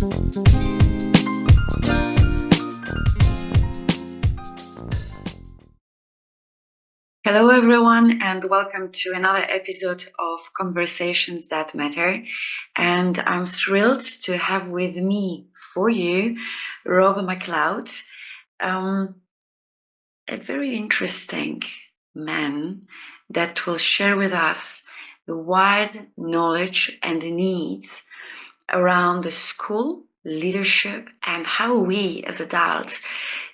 Hello, everyone, and welcome to another episode of Conversations That Matter. And I'm thrilled to have with me for you Rob Macleod, a very interesting man that will share with us the wide knowledge and needs around the school, leadership, and how we as adults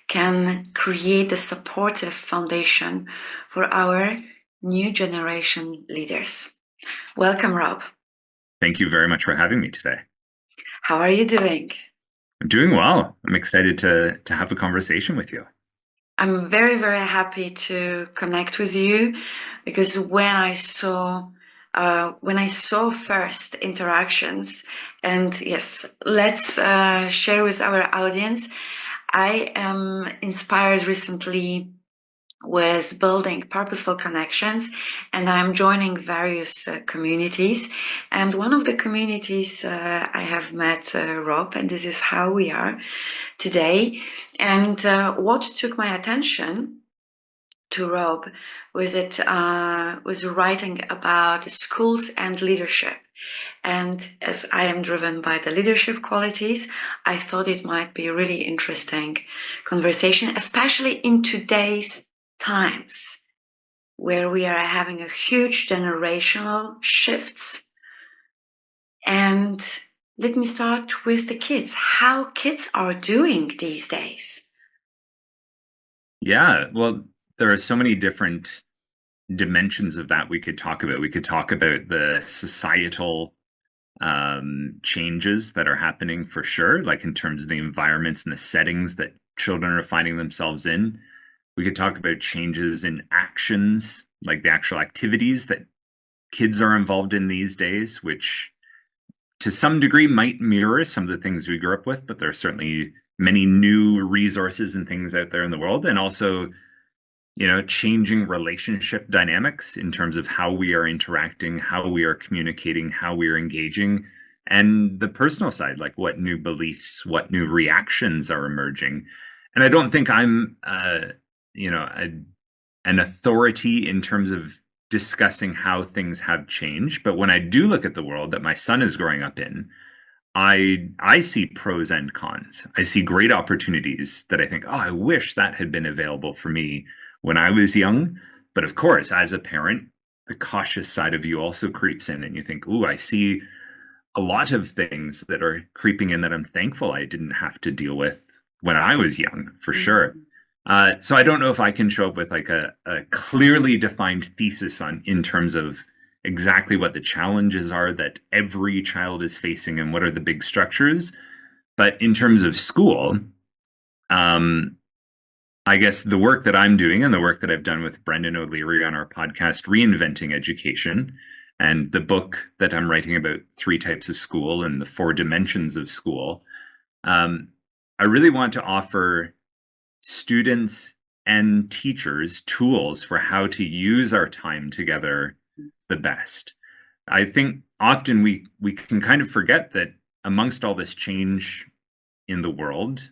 can create a supportive foundation for our new generation leaders. Welcome, Rob. Thank you very much for having me today. How are you doing? I'm doing well. I'm excited to have a conversation with you. I'm very, very happy to connect with you because when I saw first interactions, and yes, let's share with our audience. I am inspired recently with building purposeful connections, and I'm joining various communities. And one of the communities I have met Rob, and this is how we are today. And what took my attention to Rob was writing about schools and leadership. And as I am driven by the leadership qualities, I thought it might be a really interesting conversation, especially in today's times where we are having a huge generational shifts. And let me start with the kids. How kids are doing these days. Yeah, well, there are so many different dimensions of that we could talk about. We could talk about the societal changes that are happening for sure, like in terms of the environments and the settings that children are finding themselves in. We could talk about changes in actions, like the actual activities that kids are involved in these days, which to some degree might mirror some of the things we grew up with, but there are certainly many new resources and things out there in the world. And also, changing relationship dynamics in terms of how we are interacting, how we are communicating, how we are engaging, and the personal side, like what new beliefs, what new reactions are emerging. And I don't think I'm, an authority in terms of discussing how things have changed. But when I do look at the world that my son is growing up in, I see pros and cons. I see great opportunities that I think, oh, I wish that had been available for me when I was young. But of course, as a parent, the cautious side of you also creeps in and you think, ooh, I see a lot of things that are creeping in that I'm thankful I didn't have to deal with when I was young, for sure. So I don't know if I can show up with like a clearly defined thesis in terms of exactly what the challenges are that every child is facing and what are the big structures. But in terms of school, I guess the work that I'm doing and the work that I've done with Brendan O'Leary on our podcast, Reinventing Education, and the book that I'm writing about 3 types of school and the 4 dimensions of school, I really want to offer students and teachers tools for how to use our time together the best. I think often we can kind of forget that amongst all this change in the world,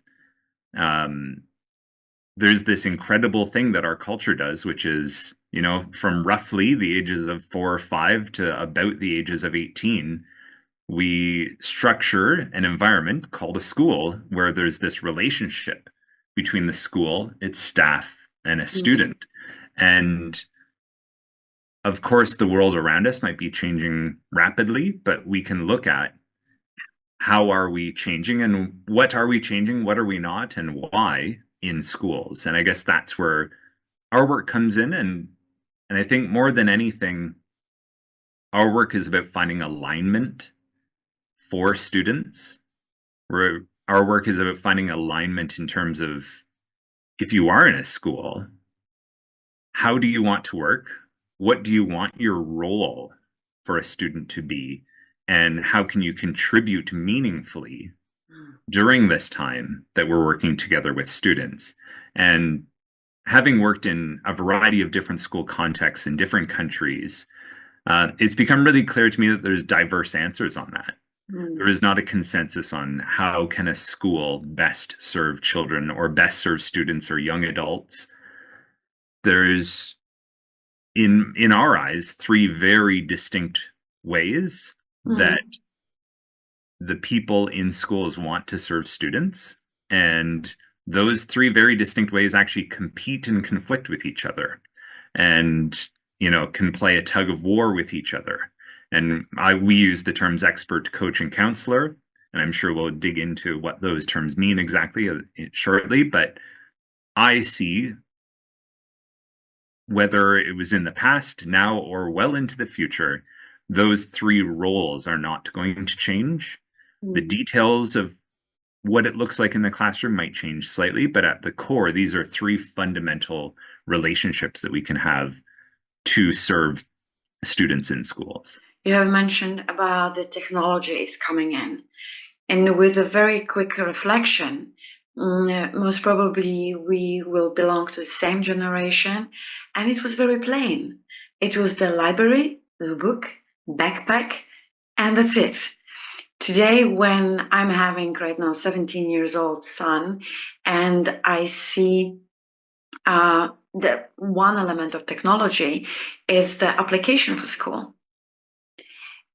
there's this incredible thing that our culture does, which is, from roughly the ages of 4 or 5 to about the ages of 18, we structure an environment called a school where there's this relationship between the school, its staff, and a student. And of course, the world around us might be changing rapidly, but we can look at how are we changing and what are we changing, what are we not, and why in schools. And I guess that's where our work comes in. And I think more than anything, our work is about finding alignment for students. Our work is about finding alignment in terms of, if you are in a school, how do you want to work? What do you want your role for a student to be? And how can you contribute meaningfully during this time that we're working together with students? And having worked in a variety of different school contexts in different countries, it's become really clear to me that there's diverse answers on that. There is not a consensus on how can a school best serve children or best serve students or young adults. There's, in our eyes, three very distinct ways that the people in schools want to serve students. And those three very distinct ways actually compete and conflict with each other and, can play a tug of war with each other. And we use the terms expert, coach, and counselor. And I'm sure we'll dig into what those terms mean exactly shortly. But I see, whether it was in the past, now, or well into the future, those three roles are not going to change. The details of what it looks like in the classroom might change slightly, but at the core, these are three fundamental relationships that we can have to serve students in schools. You have mentioned about the technologies coming in, and with a very quick reflection, most probably we will belong to the same generation, and it was very plain. It was the library, the book, backpack, and that's it. Today, when I'm having right now 17 years old son, and I see the one element of technology is the application for school,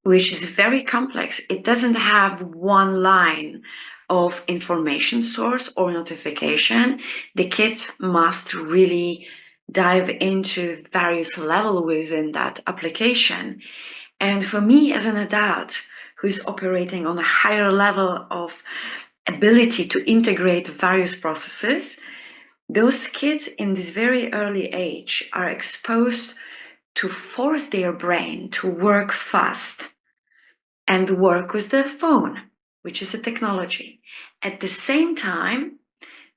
which is very complex. It doesn't have one line of information source or notification. The kids must really dive into various levels within that application. And for me as an adult who's operating on a higher level of ability to integrate various processes, those kids in this very early age are exposed to force their brain to work fast and work with the phone, which is a technology. At the same time,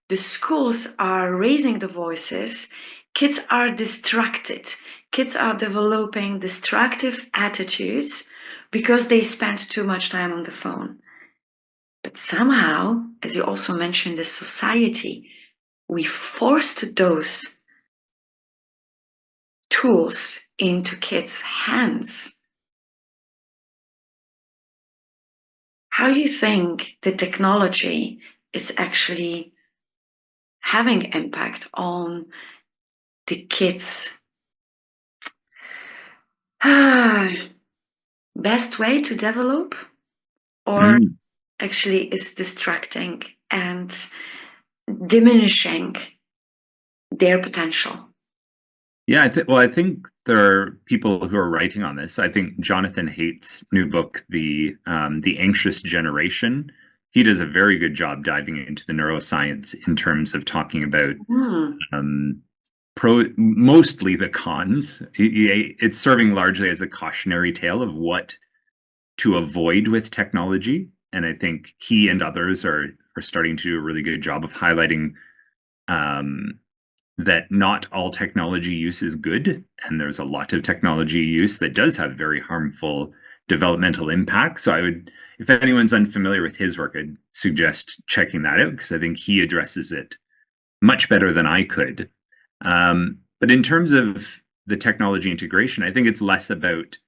the schools are raising the voices. Kids are distracted. Kids are developing destructive attitudes because they spend too much time on the phone. But somehow, as you also mentioned, the society, we forced those tools into kids' hands. How do you think the technology is actually having impact on the kids' best way to develop, or actually it's distracting and diminishing their potential? Yeah, I think there are people who are writing on this. I think Jonathan Haidt's new book, the Anxious Generation, he does a very good job diving into the neuroscience in terms of talking about mostly the cons. It's serving largely as a cautionary tale of what to avoid with technology, and I think he and others are starting to do a really good job of highlighting that not all technology use is good, and there's a lot of technology use that does have very harmful developmental impact. So I would, if anyone's unfamiliar with his work, I'd suggest checking that out, because I think he addresses it much better than I could. But in terms of the technology integration, I think it's less about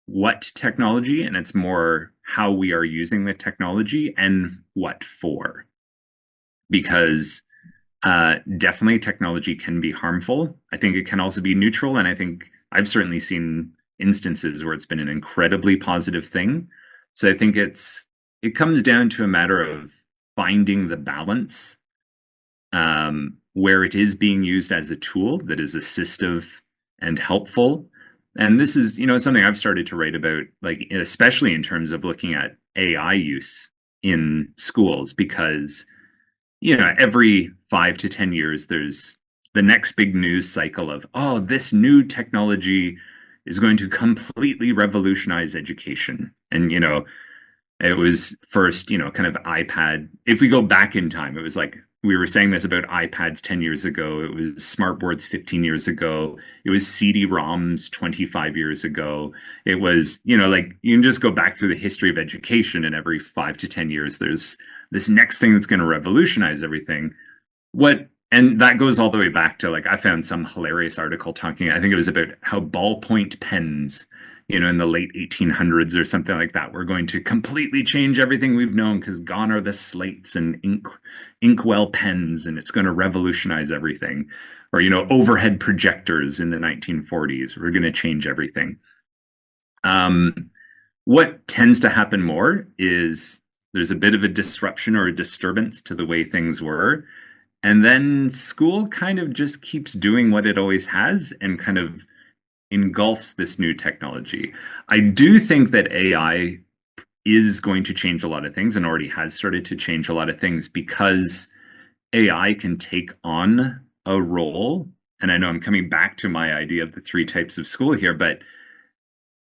what technology, and it's more how we are using the technology and what for. Because definitely technology can be harmful. I think it can also be neutral. And I think I've certainly seen instances where it's been an incredibly positive thing. So I think it comes down to a matter of finding the balance where it is being used as a tool that is assistive and helpful. And this is, something I've started to write about, like, especially in terms of looking at AI use in schools, because every 5 to 10 years, there's the next big news cycle of, oh, this new technology is going to completely revolutionize education. And, it was first, kind of iPad. If we go back in time, it was like, we were saying this about iPads 10 years ago. It was smartboards 15 years ago. It was CD-ROMs 25 years ago. It was, like, you can just go back through the history of education, and every 5 to 10 years, there's this next thing that's going to revolutionize everything. And that goes all the way back to, like, I found some hilarious article talking, I think it was about how ballpoint pens, in the late 1800s or something like that. We're going to completely change everything we've known because gone are the slates and inkwell pens, and it's going to revolutionize everything. Or, overhead projectors in the 1940s. We're going to change everything. What tends to happen more is there's a bit of a disruption or a disturbance to the way things were. And then school kind of just keeps doing what it always has and kind of engulfs this new technology. I do think that AI is going to change a lot of things and already has started to change a lot of things because AI can take on a role. And I know I'm coming back to my idea of the three types of school here, but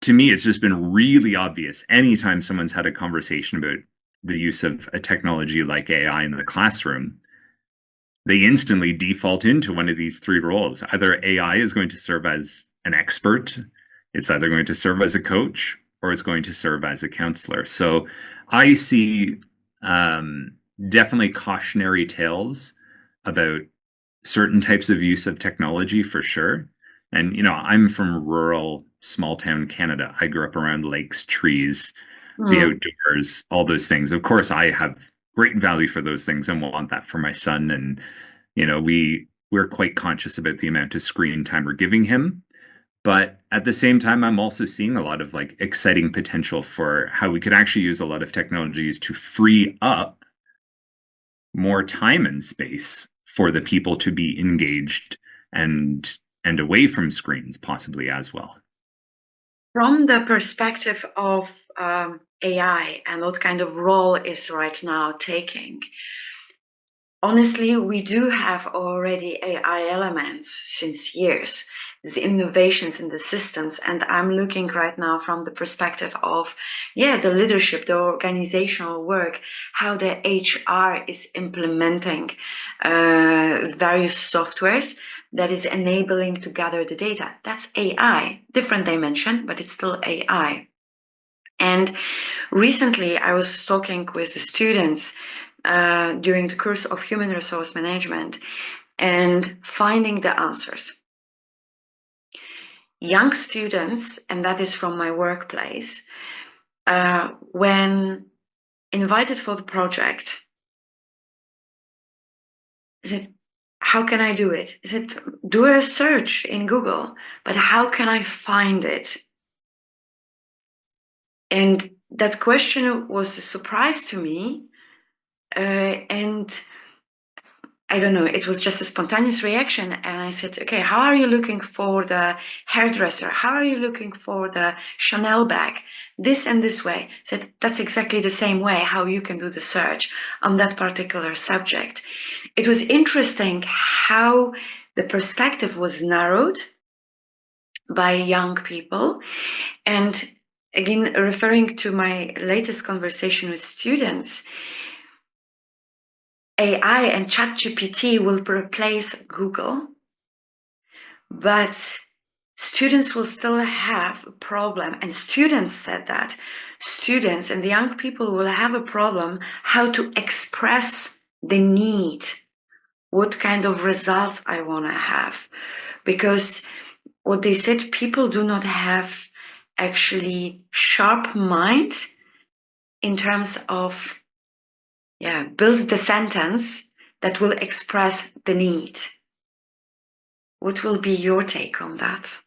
to me, it's just been really obvious anytime someone's had a conversation about the use of a technology like AI in the classroom, they instantly default into one of these three roles. Either AI is going to serve as an expert, it's either going to serve as a coach, or it's going to serve as a counselor. So I see definitely cautionary tales about certain types of use of technology for sure. And, I'm from rural, small town Canada. I grew up around lakes, trees, the outdoors, all those things. Of course, I have great value for those things and want that for my son. And, we're quite conscious about the amount of screen time we're giving him. But at the same time, I'm also seeing a lot of exciting potential for how we could actually use a lot of technologies to free up more time and space for the people to be engaged and away from screens possibly as well. From the perspective of AI and what kind of role is right now taking, honestly, we do have already AI elements since years, the innovations in the systems. And I'm looking right now from the perspective of, the leadership, the organizational work, how the HR is implementing various softwares that is enabling to gather the data. That's AI, different dimension, but it's still AI. And recently I was talking with the students during the course of human resource management and finding the answers. Young students, and that is from my workplace, when invited for the project, said, how can I do it? Is it do a search in Google, but how can I find it? And that question was a surprise to me. And I don't know, it was just a spontaneous reaction. And I said, okay, how are you looking for the hairdresser? How are you looking for the Chanel bag? This and this way. I said, that's exactly the same way how you can do the search on that particular subject. It was interesting how the perspective was narrowed by young people. And again, referring to my latest conversation with students, AI and ChatGPT will replace Google, but students will still have a problem. And students said that students and the young people will have a problem how to express the need, what kind of results I want to have. Because what they said, people do not have actually sharp mind in terms of build the sentence that will express the need. What will be your take on that?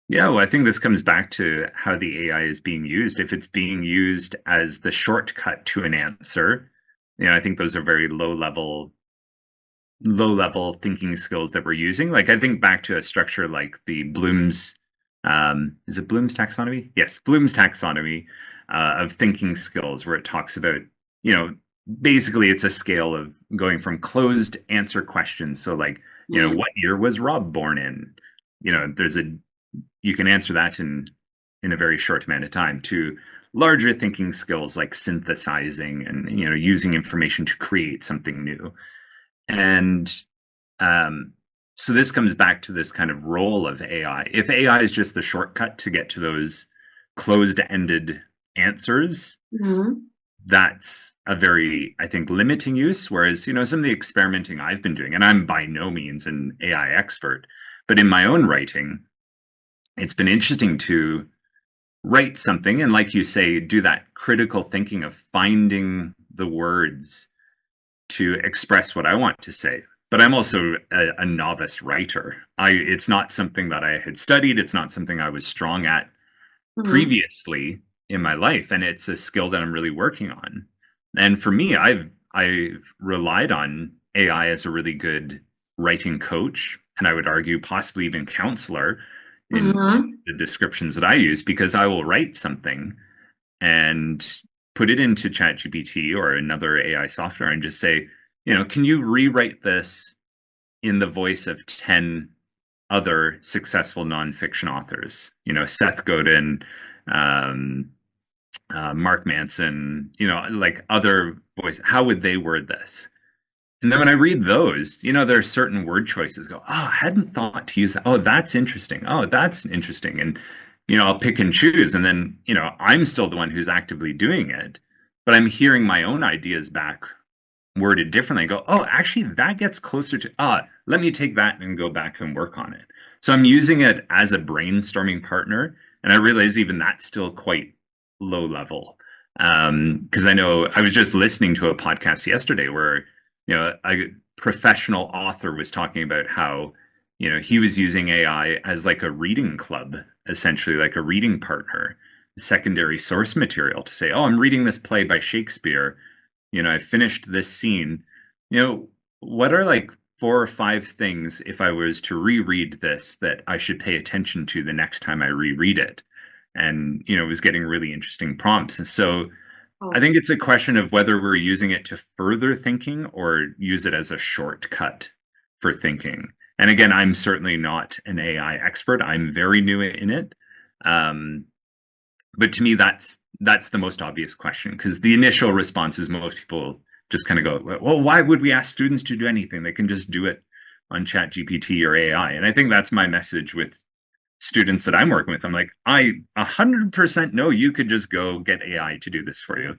Yeah, well, I think this comes back to how the AI is being used. If it's being used as the shortcut to an answer, I think those are very low level thinking skills that we're using. I think back to a structure like the Bloom's, is it Bloom's taxonomy? Yes, Bloom's taxonomy of thinking skills, where it talks about, basically it's a scale of going from closed answer questions. So what year was Rob born in? You can answer that in a very short amount of time, to larger thinking skills like synthesizing and, using information to create something new. And so this comes back to this kind of role of AI. If AI is just the shortcut to get to those closed-ended answers, that's a very, I think, limiting use. Whereas, some of the experimenting I've been doing, and I'm by no means an AI expert, but in my own writing, it's been interesting to write something and, like you say, do that critical thinking of finding the words to express what I want to say. But I'm also a novice writer. It's not something that I had studied. It's not something I was strong at Mm-hmm. previously in my life, and it's a skill that I'm really working on. And for me, I've relied on AI as a really good writing coach, and I would argue possibly even counselor in Mm-hmm. the descriptions that I use, because I will write something and put it into ChatGPT or another AI software and just say, can you rewrite this in the voice of 10 other successful nonfiction authors? Seth Godin, um, Mark Manson, like other voice. How would they word this? And then when I read those, there are certain word choices go, oh, I hadn't thought to use that. Oh, that's interesting. Oh, that's interesting. And, I'll pick and choose. And then, I'm still the one who's actively doing it, but I'm hearing my own ideas back worded differently. I go, oh, actually, that gets closer to, let me take that and go back and work on it. So I'm using it as a brainstorming partner. And I realize even that's still quite low level. Because I know I was just listening to a podcast yesterday where, a professional author was talking about how, he was using AI as like a reading club, essentially like a reading partner, secondary source material to say, oh, I'm reading this play by Shakespeare. I finished this scene. What are like 4 or 5 things, if I was to reread this, that I should pay attention to the next time I reread it? And, it was getting really interesting prompts. And so I Oh, think it's a question of whether we're using it to further thinking or use it as a shortcut for thinking. And again, I'm certainly not an AI expert. I'm very new in it. Um, but to me, that's the most obvious question, because the initial response is most people just kind of go, well, why would we ask students to do anything? They can just do it on Chat GPT or AI. And I think that's my message with students that I'm working with. I'm like, I 100% know you could just go get AI to do this for you.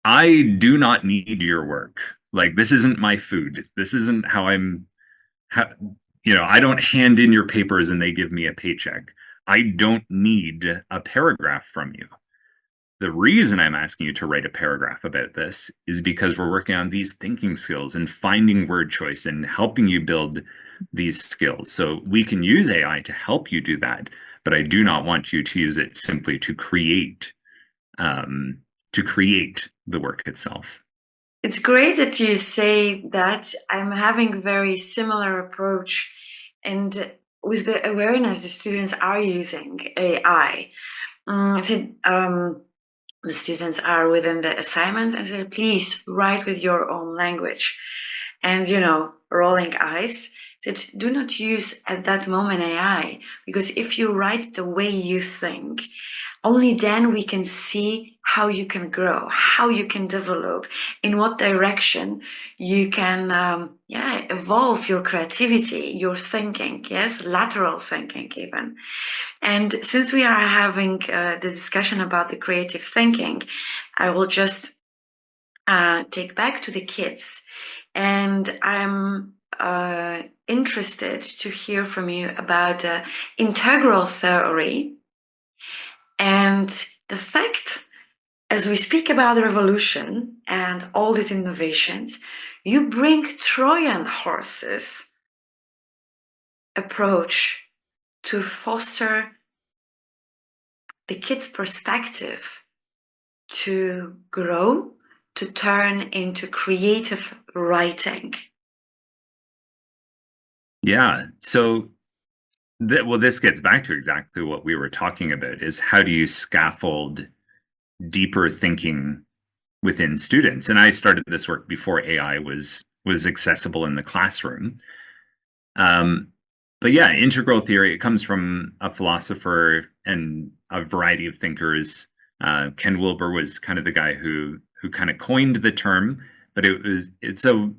I do not need your work. Like, this isn't my food. This isn't how how, I don't hand in your papers and they give me a paycheck. I don't need a paragraph from you. The reason I'm asking you to write a paragraph about this is because we're working on these thinking skills and finding word choice and helping you build these skills. So we can use AI to help you do that, but I do not want you to use it simply to create the work itself. it's great that you say that. I'm having very similar approach, and with the awareness the students are using AI. I said the students are within the assignments and said, please write with your own language. And, rolling eyes, that do not use at that moment AI, because if you write the way you think, only then we can see how you can grow, how you can develop, in what direction you can evolve your creativity, your thinking, yes, lateral thinking even. And since we are having the discussion about the creative thinking, I will just take back to the kids. And I'm interested to hear from you about integral theory and the fact, as we speak about revolution and all these innovations, you bring Trojan horses approach to foster the kids' perspective to grow, to turn into creative writing. Yeah. So this gets back to exactly what we were talking about, is how do you scaffold deeper thinking within students? And I started this work before AI was accessible in the classroom. Um, but yeah, integral theory, it comes from a philosopher and a variety of thinkers. Ken Wilber was kind of the guy who kind of coined the term, but it's a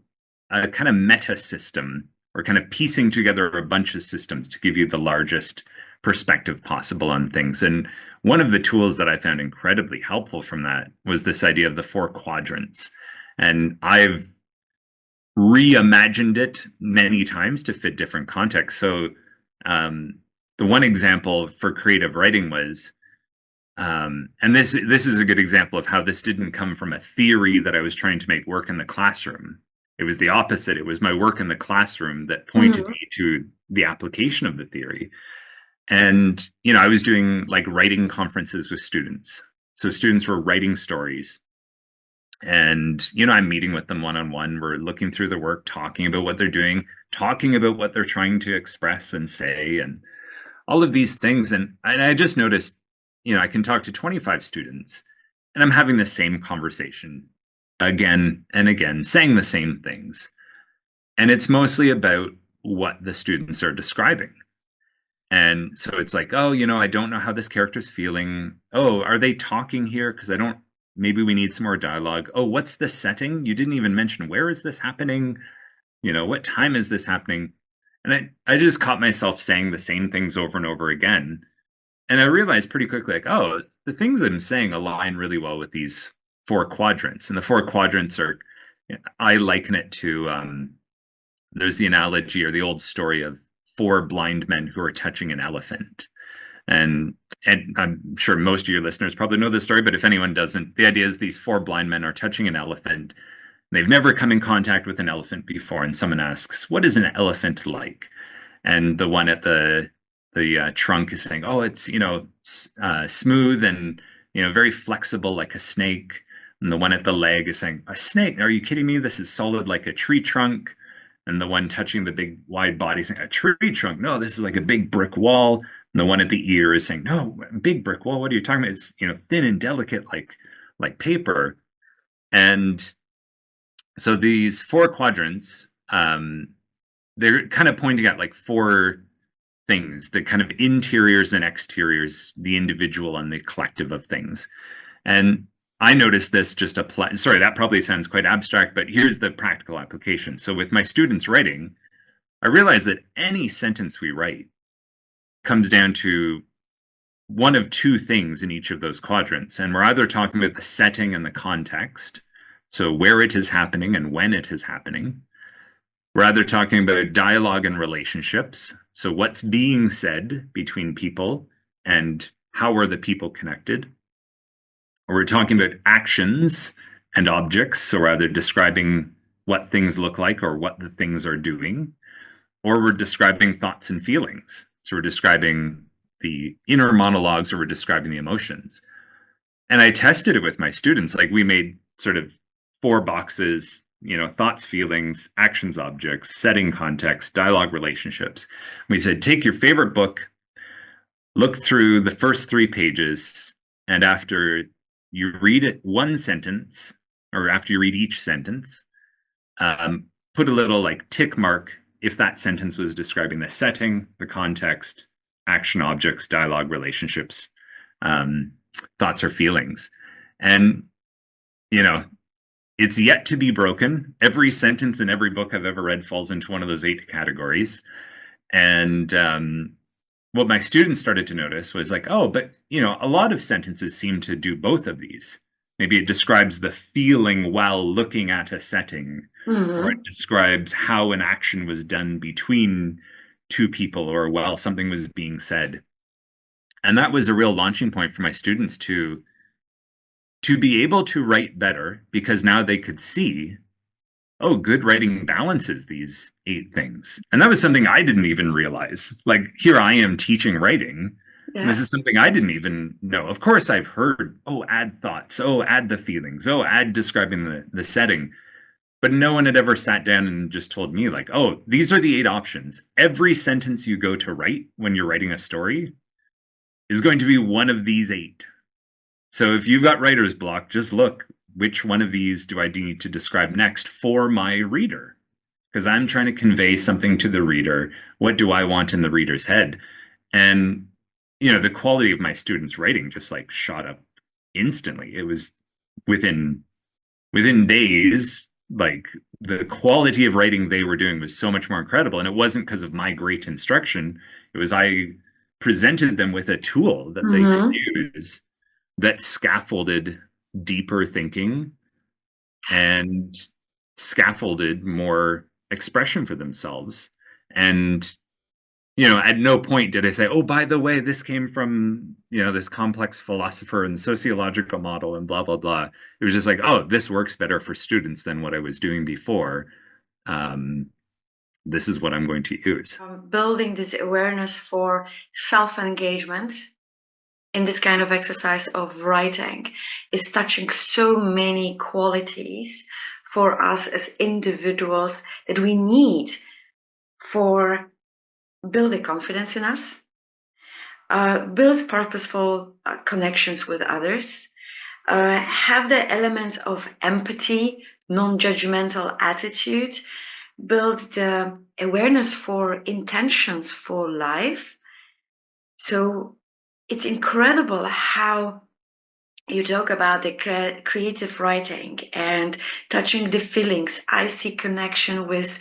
kind of meta system, or kind of piecing together a bunch of systems to give you the largest perspective possible on things. And one of the tools that I found incredibly helpful from that was this idea of the 4 quadrants. And I've reimagined it many times to fit different contexts. So the one example for creative writing was And this is a good example of how this didn't come from a theory that I was trying to make work in the classroom. It was the opposite. It was my work in the classroom that pointed Mhm. me to the application of the theory. And, I was doing like writing conferences with students. So students were writing stories. And, I'm meeting with them one on one. We're looking through the work, talking about what they're doing, talking about what they're trying to express and say, and all of these things. And I just noticed, I can talk to 25 students and I'm having the same conversation again and again, saying the same things. And it's mostly about what the students are describing. And so it's like, oh, I don't know how this character's feeling. Oh, are they talking here? Because I don't, maybe we need some more dialogue. Oh, what's the setting? You didn't even mention where is this happening? What time is this happening? And I just caught myself saying the same things over and over again. And I realized pretty quickly, like, oh, the things I'm saying align really well with these four quadrants. And the four quadrants are, I liken it to, there's the analogy or the old story of four blind men who are touching an elephant. And and I'm sure most of your listeners probably know this story, but if anyone doesn't, the idea is these four blind men are touching an elephant. They've never come in contact with an elephant before, and someone asks, "What is an elephant like?" And the one at the trunk is saying, "Oh, it's smooth and very flexible like a snake." And the one at the leg is saying, "A snake? Are you kidding me? This is solid like a tree trunk." And the one touching the big wide body is saying, "A tree trunk? No, this is like a big brick wall." And the one at the ear is saying, "No, big brick wall. What are you talking about? It's thin and delicate like paper." And so these four quadrants, they're kind of pointing at like four things, the kind of interiors and exteriors, the individual and the collective of things. And I noticed this just apply. Sorry, that probably sounds quite abstract, but here's the practical application. So with my students writing, I realize that any sentence we write comes down to one of two things in each of those quadrants. And we're either talking about the setting and the context, so where it is happening and when it is happening. We're either talking about dialogue and relationships, so what's being said between people and how are the people connected. Or we're talking about actions and objects, so we're either describing what things look like or what the things are doing, or we're describing thoughts and feelings. So we're describing the inner monologues or we're describing the emotions. And I tested it with my students. Like we made sort of four boxes, thoughts, feelings, actions, objects, setting, context, dialogue, relationships. We said, take your favorite book, look through the first 3 pages, and after you read it one sentence, or after you read each sentence, put a little like tick mark if that sentence was describing the setting, the context, action, objects, dialogue, relationships, thoughts or feelings. And, it's yet to be broken. Every sentence in every book I've ever read falls into one of those 8 categories. And what my students started to notice was like, oh, but, a lot of sentences seem to do both of these. Maybe it describes the feeling while looking at a setting, or it describes how an action was done between two people or while something was being said. And that was a real launching point for my students to be able to write better because now they could see, oh, good writing balances these 8 things. And that was something I didn't even realize. Like here I am teaching writing. And this Yeah. is something I didn't even know. Of course, I've heard, oh, add thoughts, oh, add the feelings, oh, add describing the setting. But no one had ever sat down and just told me, like, oh, these are the 8 options. Every sentence you go to write when you're writing a story is going to be one of these 8. So if you've got writer's block, just look, which one of these do I need to describe next for my reader? Because I'm trying to convey something to the reader. What do I want in the reader's head? And, the quality of my students' writing just like shot up instantly. It was within days, like the quality of writing they were doing was so much more incredible. And it wasn't because of my great instruction. It was I presented them with a tool that they could use that scaffolded deeper thinking and scaffolded more expression for themselves. And, At no point did I say, oh, by the way, this came from, this complex philosopher and sociological model and blah, blah, blah. It was just like, oh, this works better for students than what I was doing before. This is what I'm going to use. Building this awareness for self-engagement in this kind of exercise of writing is touching so many qualities for us as individuals that we need for building confidence in us, build purposeful connections with others, have the elements of empathy, non-judgmental attitude, build the awareness for intentions for life. So it's incredible how you talk about the creative writing and touching the feelings. I see connection with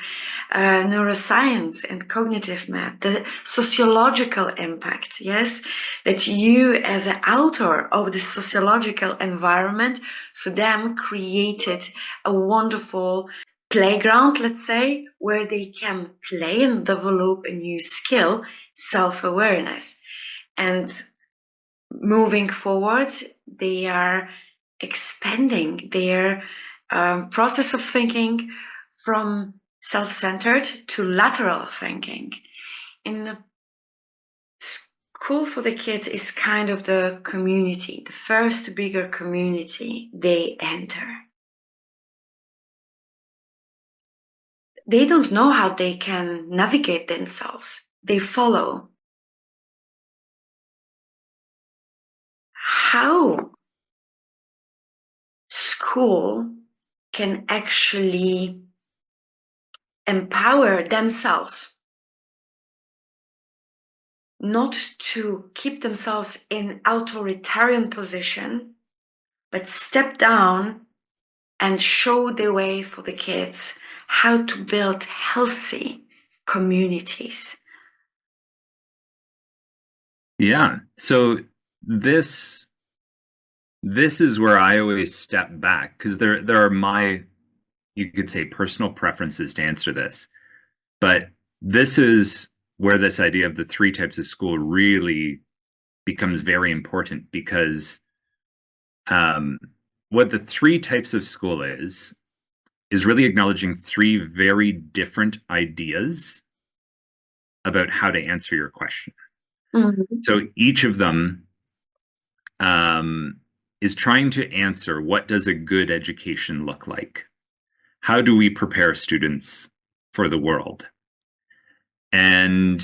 neuroscience and cognitive map, the sociological impact, yes, that you as an author of the sociological environment for them created a wonderful playground, let's say, where they can play and develop a new skill, self-awareness. And moving forward, they are expanding their process of thinking from self-centered to lateral thinking. In school for the kids is kind of the community, the first bigger community they enter. They don't know how they can navigate themselves. They follow. How school can actually empower themselves, not to keep themselves in authoritarian position, but step down and show the way for the kids how to build healthy communities. Yeah. So this is where I always step back, because there are my, you could say, personal preferences to answer this. But this is where this idea of the three types of school really becomes very important, because what the three types of school is really acknowledging three very different ideas about how to answer your question. Mm-hmm. So each of them is trying to answer, what does a good education look like? How do we prepare students for the world? And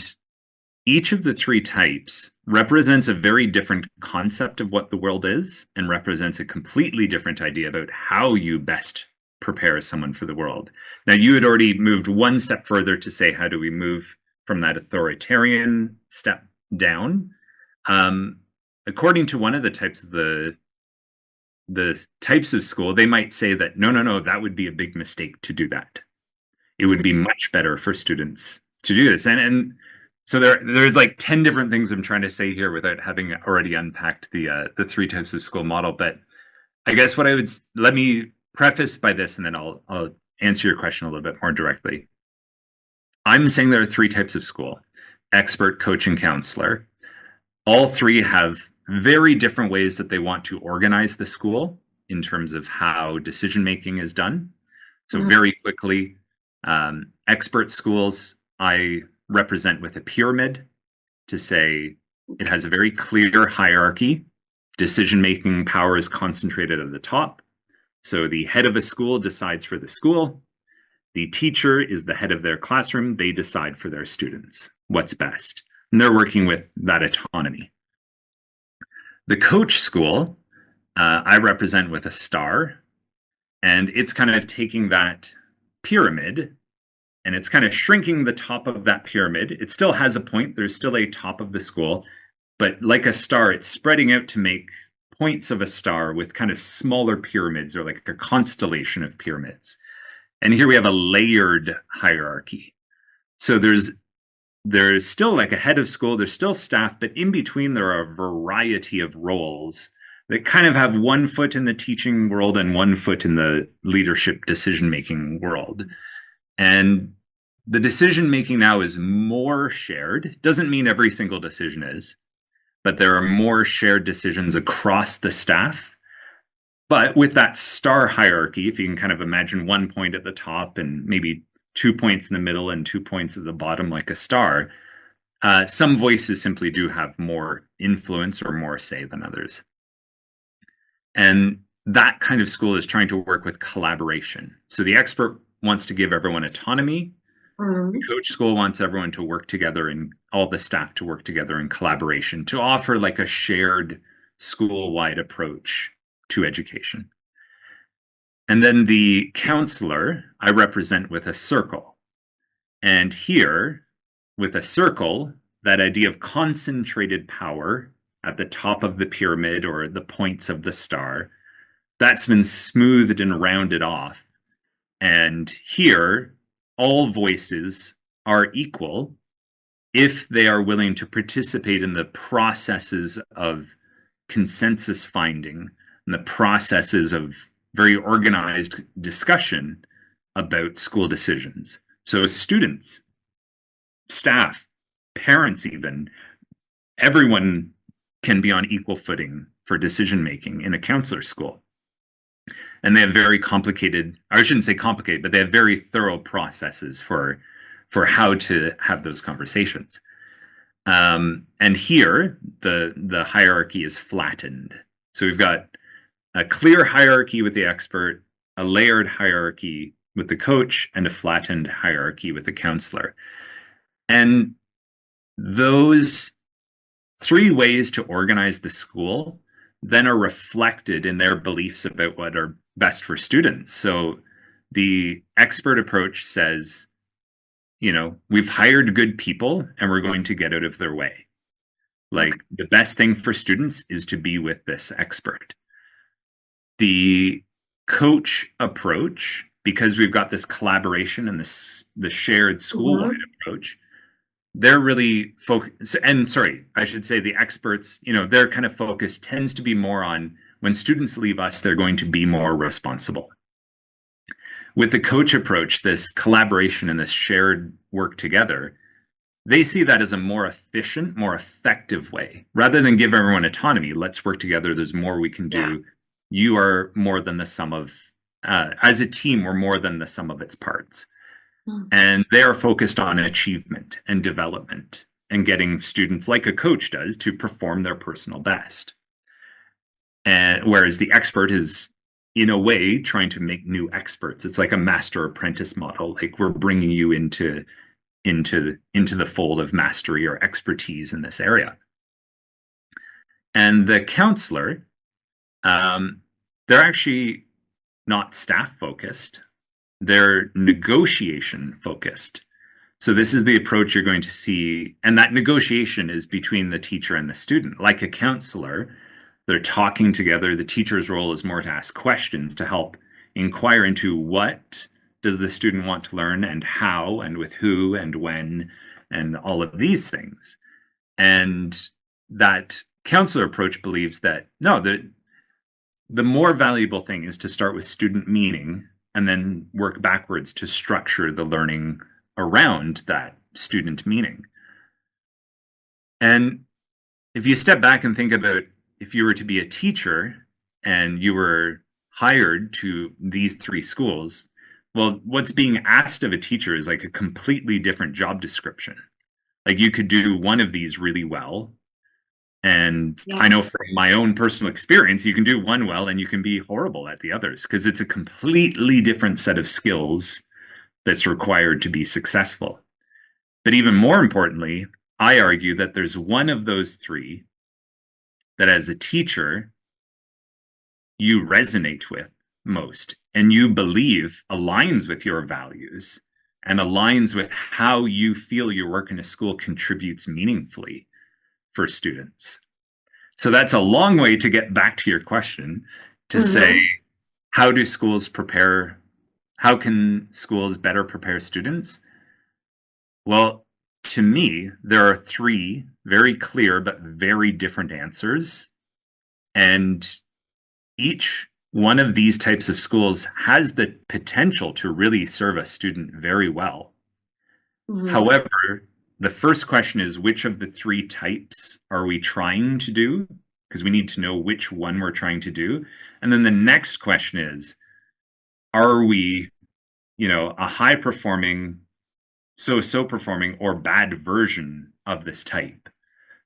each of the three types represents a very different concept of what the world is, and represents a completely different idea about how you best prepare someone for the world. Now, you had already moved one step further to say, how do we move from that authoritarian step down? According to one of the types of the types of school, they might say that, no, that would be a big mistake to do that. It would be much better for students to do this. And so there's like 10 different things I'm trying to say here without having already unpacked the three types of school model. But I guess what let me preface by this, and then I'll answer your question a little bit more directly. I'm saying there are three types of school: expert, coach, and counselor. All three have very different ways that they want to organize the school in terms of how decision making is done. So very quickly, expert schools I represent with a pyramid, to say it has a very clear hierarchy. Decision-making power is concentrated at the top. So the head of a school decides for the school. The teacher is the head of their classroom. They decide for their students what's best. And they're working with that autonomy. The coach school, I represent with a star. And it's kind of taking that pyramid, and it's kind of shrinking the top of that pyramid. It still has a point. There's still a top of the school. But like a star, it's spreading out to make points of a star with kind of smaller pyramids, or like a constellation of pyramids. And here we have a layered hierarchy. So there's still like a head of school, there's still staff, but in between there are a variety of roles that kind of have one foot in the teaching world and one foot in the leadership decision-making world. And the decision making now is more shared. Doesn't mean every single decision is, but there are more shared decisions across the staff. But with that star hierarchy, if you can kind of imagine one point at the top and maybe 2 points in the middle and 2 points at the bottom, like a star, some voices simply do have more influence or more say than others. And that kind of school is trying to work with collaboration. So the expert wants to give everyone autonomy. The coach school wants everyone to work together and all the staff to work together in collaboration to offer like a shared school-wide approach to education. And then the counselor I represent with a circle. And here, with a circle, that idea of concentrated power at the top of the pyramid or the points of the star, that's been smoothed and rounded off. And here, all voices are equal if they are willing to participate in the processes of consensus finding and the processes of very organized discussion about school decisions. So students, staff, parents, even everyone can be on equal footing for decision making in a counselor school. And they have very complicated, I shouldn't say complicated, but they have very thorough processes for how to have those conversations. And here, the hierarchy is flattened. So we've got a clear hierarchy with the expert, a layered hierarchy with the coach, and a flattened hierarchy with the counselor. And those three ways to organize the school then are reflected in their beliefs about what are best for students. So the expert approach says, we've hired good people and we're going to get out of their way. Like the best thing for students is to be with this expert. The coach approach, because we've got this collaboration and the shared school-wide approach, they're really focused. And sorry, I should say the experts, their kind of focus tends to be more on when students leave us, they're going to be more responsible. With the coach approach, this collaboration and this shared work together, they see that as a more efficient, more effective way. Rather than give everyone autonomy, let's work together, there's more we can do. Yeah. You are more than the sum of, as a team, we're more than the sum of its parts. And they are focused on achievement and development and getting students, like a coach does, to perform their personal best. And whereas the expert is, in a way, trying to make new experts. It's like a master apprentice model. Like we're bringing you into the fold of mastery or expertise in this area. And the counselor, they're actually not staff focused. They're negotiation focused. So this is the approach you're going to see. And that negotiation is between the teacher and the student. Like a counselor, they're talking together. The teacher's role is more to ask questions to help inquire into what does the student want to learn and how and with who and when and all of these things. And that counselor approach believes that, no, the more valuable thing is to start with student meaning and then work backwards to structure the learning around that student meaning. And if you step back and think about if you were to be a teacher and you were hired to these three schools, well, what's being asked of a teacher is like a completely different job description. Like you could do one of these really well. And I know from my own personal experience, you can do one well and you can be horrible at the others because it's a completely different set of skills that's required to be successful. But even more importantly, I argue that there's one of those three that as a teacher, you resonate with most and you believe aligns with your values and aligns with how you feel your work in a school contributes meaningfully for students. So that's a long way to get back to your question to say, how can schools better prepare students? Well, to me, there are three very clear but very different answers. And each one of these types of schools has the potential to really serve a student very well. However, the first question is, which of the three types are we trying to do? Because we need to know which one we're trying to do. And then the next question is, are we, a high performing, so performing or bad version of this type?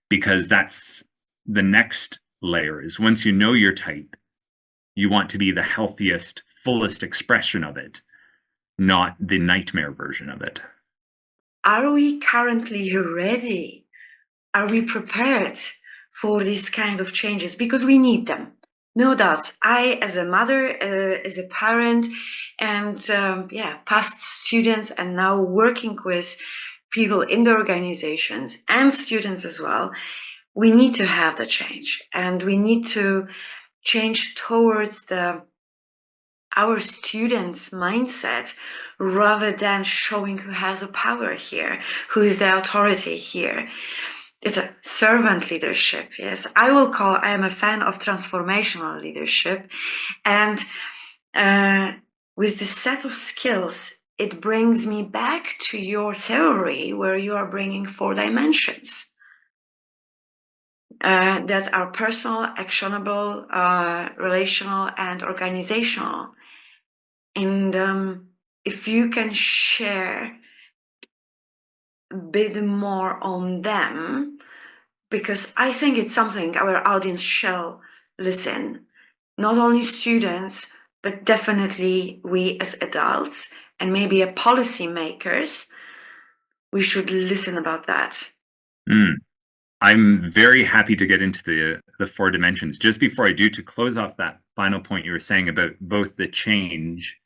Because that's the next layer, is once you know your type, you want to be the healthiest, fullest expression of it, not the nightmare version of it. Are we currently ready? Are we prepared for these kind of changes? Because we need them. No doubt. I, as a mother, as a parent, and past students, and now working with people in the organizations and students as well, we need to have the change, and we need to change towards our students' mindset, rather than showing who has the power here, who is the authority here. It's a servant leadership. Yes, I am a fan of transformational leadership. And with this set of skills, it brings me back to your theory, where you are bringing 4 dimensions that are personal, actionable, relational, and organizational. And if you can share a bit more on them, because I think it's something our audience shall listen. Not only students, but definitely we as adults and maybe as policymakers, we should listen about that. I'm very happy to get into the 4 dimensions. Just before I do, to close off that final point you were saying about both the change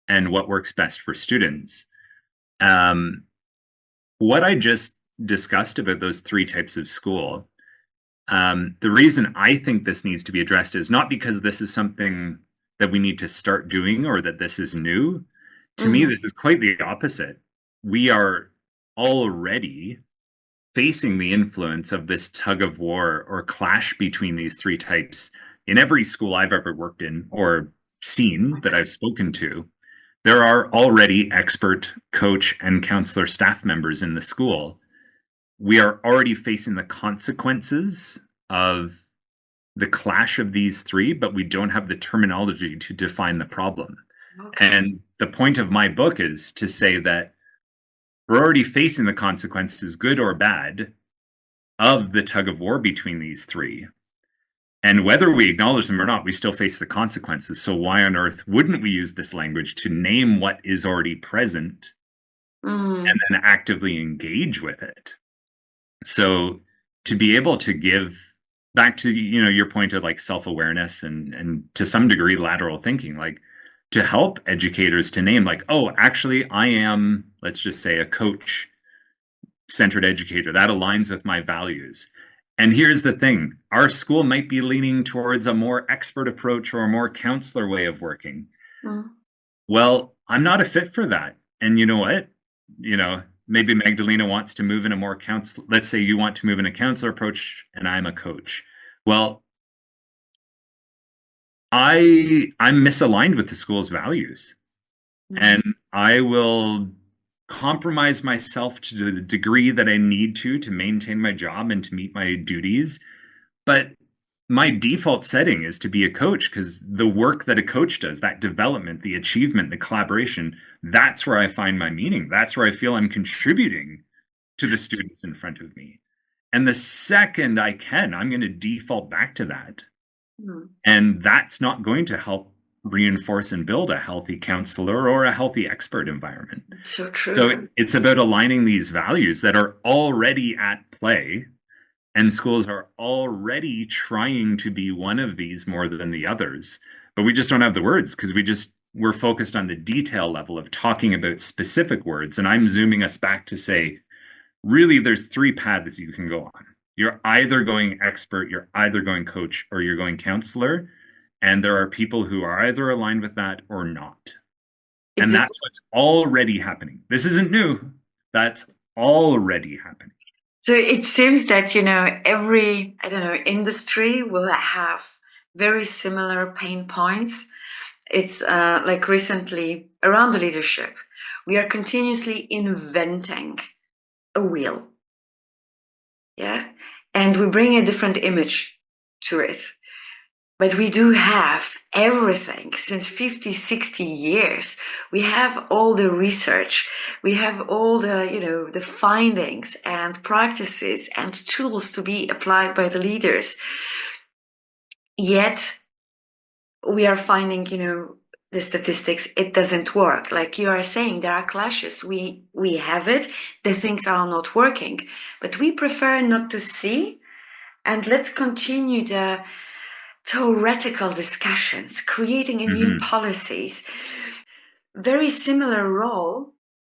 and what works best for students. What I just discussed about those 3 types of school, the reason I think this needs to be addressed is not because this is something that we need to start doing or that this is new. To me, this is quite the opposite. We are already facing the influence of this tug of war or clash between these 3 types in every school I've ever worked in or seen that I've spoken to. There are already expert coach and counselor staff members in the school. We are already facing the consequences of the clash of these 3, but we don't have the terminology to define the problem. Okay. And the point of my book is to say that we're already facing the consequences, good or bad, of the tug of war between these 3. And whether we acknowledge them or not, we still face the consequences. So why on earth wouldn't we use this language to name what is already present and then actively engage with it? So to be able to give back to, your point of like self-awareness and to some degree lateral thinking, like to help educators to name like, oh, actually I am, let's just say, a coach centered educator that aligns with my values. And here's the thing, our school might be leaning towards a more expert approach or a more counselor way of working. Well, I'm not a fit for that. And you know what? Maybe Magdalena wants to move in a more counselor. Let's say you want to move in a counselor approach and I'm a coach. Well, I'm misaligned with the school's values. And I will compromise myself to the degree that I need to maintain my job and to meet my duties. But my default setting is to be a coach, because the work that a coach does, that development, the achievement, the collaboration, that's where I find my meaning. That's where I feel I'm contributing to the students in front of me. And the second I can, I'm going to default back to that. And that's not going to help reinforce and build a healthy counselor or a healthy expert environment. So true. So it's about aligning these values that are already at play, and schools are already trying to be one of these more than the others, but we just don't have the words because we're focused on the detail level of talking about specific words. And I'm zooming us back to say, really, there's 3 paths you can go on. You're either going expert, you're either going coach, or you're going counselor. And there are people who are either aligned with that or not. And that's what's already happening. This isn't new. That's already happening. So it seems that, every, industry will have very similar pain points. It's like recently around the leadership. We are continuously inventing a wheel. Yeah. And we bring a different image to it. But we do have everything since 50, 60 years. We have all the research. We have all the, the findings and practices and tools to be applied by the leaders. Yet we are finding, the statistics, it doesn't work. Like you are saying, there are clashes. We have it. The things are not working, but we prefer not to see. And let's continue the theoretical discussions, creating a new policies. Very similar role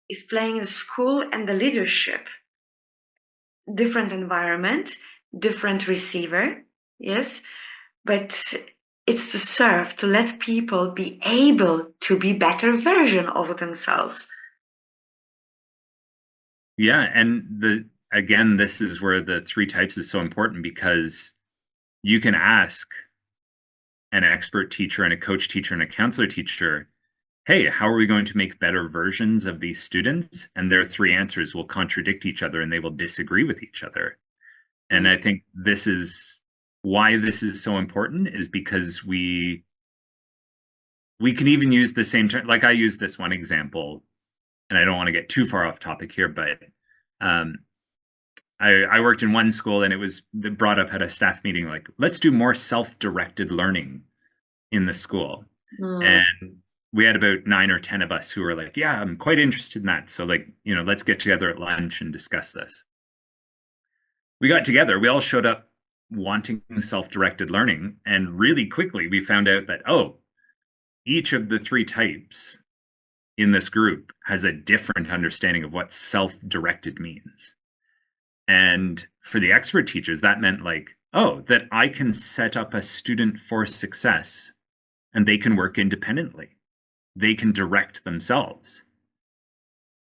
is playing the school and the leadership. Different environment, different receiver, yes, but it's to serve, to let people be able to be better version of themselves. Yeah, and again, this is where the three types is so important, because you can ask an expert teacher and a coach teacher and a counselor teacher, hey, how are we going to make better versions of these students? And their three answers will contradict each other and they will disagree with each other. And I think this is why this is so important, is because we can even use the same term. Like I use this one example, and I don't want to get too far off topic here, but I worked in one school and it was brought up at a staff meeting, like, let's do more self-directed learning in the school. And we had about 9 or 10 of us who were like, yeah, I'm quite interested in that. So like, let's get together at lunch and discuss this. We got together, we all showed up wanting self-directed learning. And really quickly, we found out that, each of the three types in this group has a different understanding of what self-directed means. And for the expert teachers, that meant like, that I can set up a student for success and they can work independently. They can direct themselves.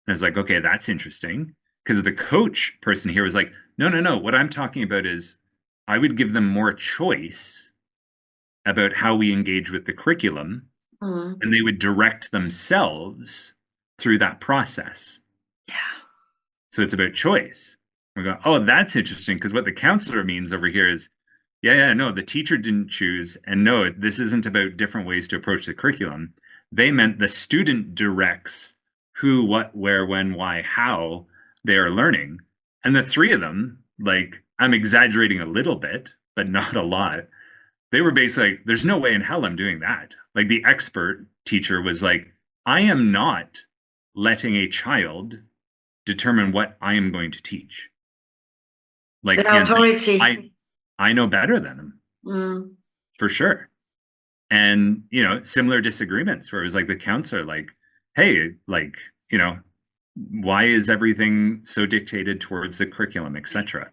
And I was like, okay, that's interesting. Because the coach person here was like, no. What I'm talking about is I would give them more choice about how we engage with the curriculum, and they would direct themselves through that process. Yeah. So it's about choice. We go, oh, that's interesting, because what the counselor means over here is, no, the teacher didn't choose, and no, this isn't about different ways to approach the curriculum. They meant the student directs who, what, where, when, why, how they are learning. And the three of them, like, I'm exaggerating a little bit, but not a lot. They were basically like, there's no way in hell I'm doing that. Like the expert teacher was like, I am not letting a child determine what I am going to teach. Like, The authority. I know better than them, for sure. And, similar disagreements where it was like the counselor, like, hey, like, why is everything so dictated towards the curriculum, etc.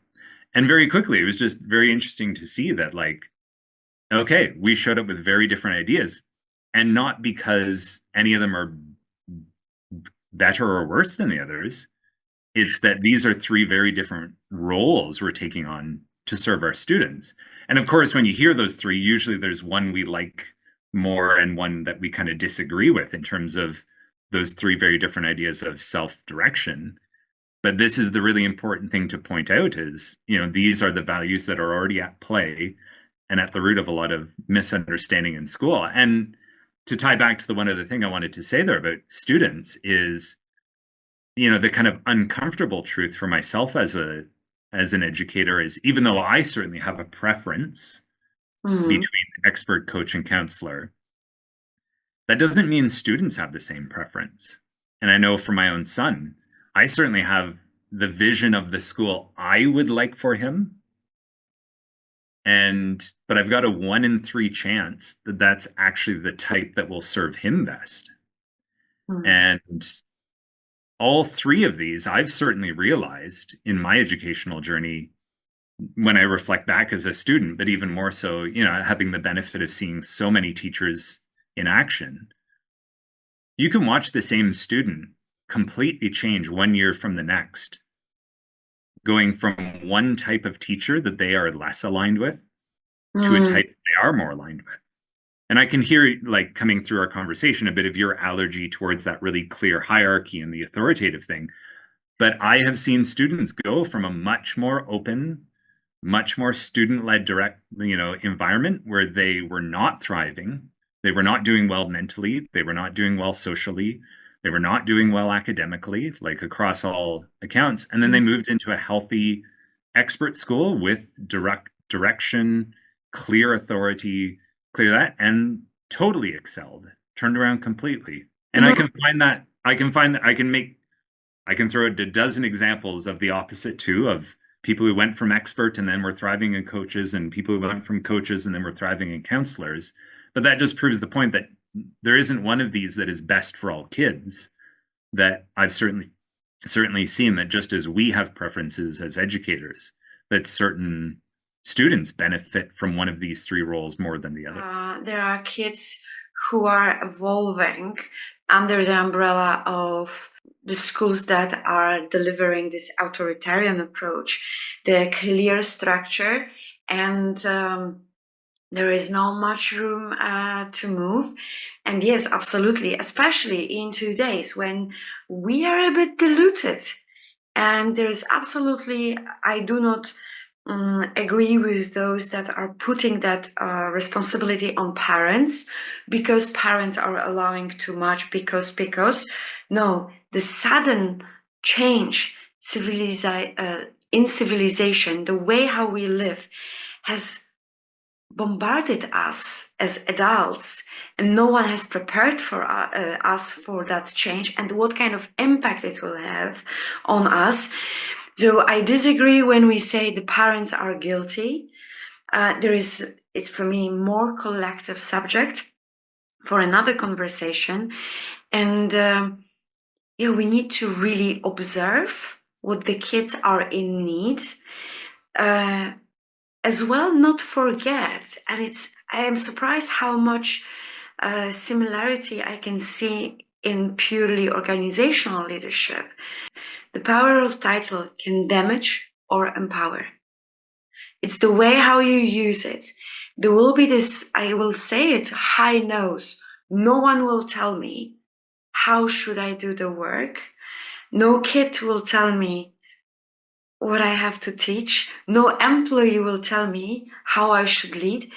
And very quickly, it was just very interesting to see that, like, okay, we showed up with very different ideas, and not because any of them are better or worse than the others. It's that these are three very different roles we're taking on to serve our students. And of course, when you hear those three, usually there's one we like more and one that we kind of disagree with in terms of those three very different ideas of self-direction. But this is the really important thing to point out is, these are the values that are already at play and at the root of a lot of misunderstanding in school. And to tie back to the one other thing I wanted to say there about students is, the kind of uncomfortable truth for myself as an educator is, even though I certainly have a preference between expert, coach, and counselor, that doesn't mean students have the same preference. And I know for my own son, I certainly have the vision of the school I would like for him. But I've got a 1 in 3 chance that that's actually the type that will serve him best. And all three of these, I've certainly realized in my educational journey when I reflect back as a student, but even more so, having the benefit of seeing so many teachers in action. You can watch the same student completely change 1 year from the next, going from one type of teacher that they are less aligned with to a type they are more aligned with. And I can hear, like, coming through our conversation, a bit of your allergy towards that really clear hierarchy and the authoritative thing. But I have seen students go from a much more open, much more student-led direct, environment where they were not thriving. They were not doing well mentally. They were not doing well socially. They were not doing well academically, like across all accounts. And then they moved into a healthy expert school with direction, clear authority, clear that, and totally excelled, turned around completely. And I can find that, I can throw out a dozen examples of the opposite too, of people who went from expert and then were thriving in coaches, and people who went from coaches and then were thriving in counselors. But that just proves the point that there isn't one of these that is best for all kids. That I've certainly seen that just as we have preferences as educators, that certain students benefit from one of these three roles more than the others. There are kids who are evolving under the umbrella of the schools that are delivering this authoritarian approach, the clear structure, and there is not much room to move. And yes, absolutely, especially in today's when we are a bit diluted. And there's absolutely, I do not agree with those that are putting that responsibility on parents because parents are allowing too much because no, the sudden change in civilization, the way how we live has bombarded us as adults, and no one has prepared for us for that change and what kind of impact it will have on us. So I disagree when we say the parents are guilty. It's for me more collective subject for another conversation, and we need to really observe what the kids are in need. As well, not forget, and I am surprised how much similarity I can see in purely organizational leadership. The power of title can damage or empower. It's the way how you use it. There will be this, I will say it, high nose. No one will tell me how should I do the work. No kid will tell me what I have to teach. No employee will tell me how I should lead.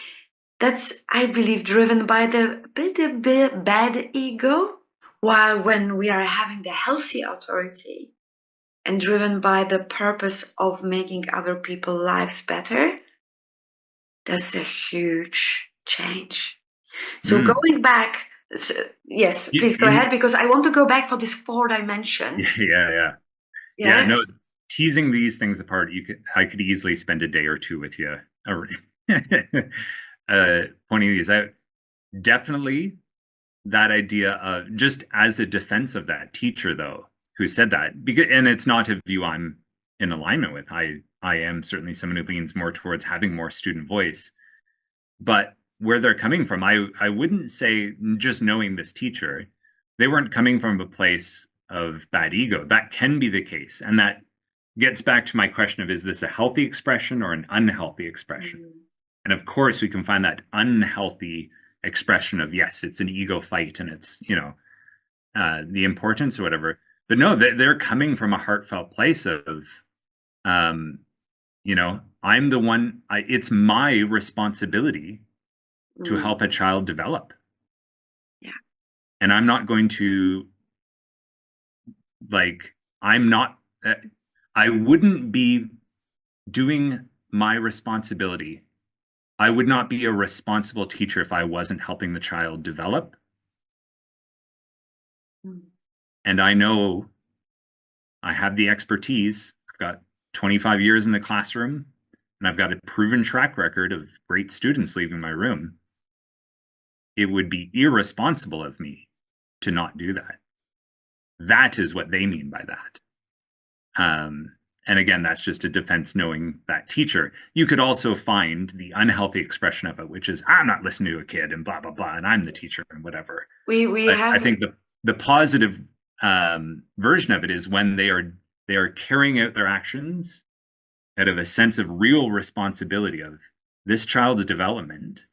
That's, I believe, driven by the bit bad ego. While when we are having the healthy authority and driven by the purpose of making other people's lives better, that's a huge change. So going back, yes, please go ahead, because I want to go back for these 4 dimensions. Yeah, no, teasing these things apart, I could easily spend a day or two with you pointing these out. Definitely that idea of, just as a defense of that teacher though, who said that, because, and it's not a view I'm in alignment with. I am certainly someone who leans more towards having more student voice, but where they're coming from, I wouldn't say, just knowing this teacher, they weren't coming from a place of bad ego. That can be the case. And that gets back to my question of, is this a healthy expression or an unhealthy expression? Mm-hmm. And of course, we can find that unhealthy expression of, yes, it's an ego fight and it's, the importance or whatever. But no, they're coming from a heartfelt place of, I'm the one, it's my responsibility to help a child develop. Yeah. And I'm not going to, I wouldn't be doing my responsibility. I would not be a responsible teacher if I wasn't helping the child develop. And I know I have the expertise. I've got 25 years in the classroom, and I've got a proven track record of great students leaving my room. It would be irresponsible of me to not do that. That is what they mean by that. And again, that's just a defense knowing that teacher. You could also find the unhealthy expression of it, which is, I'm not listening to a kid and blah, blah, blah, and I'm the teacher and whatever. I think the positive version of it is when they are carrying out their actions out of a sense of real responsibility of this child's development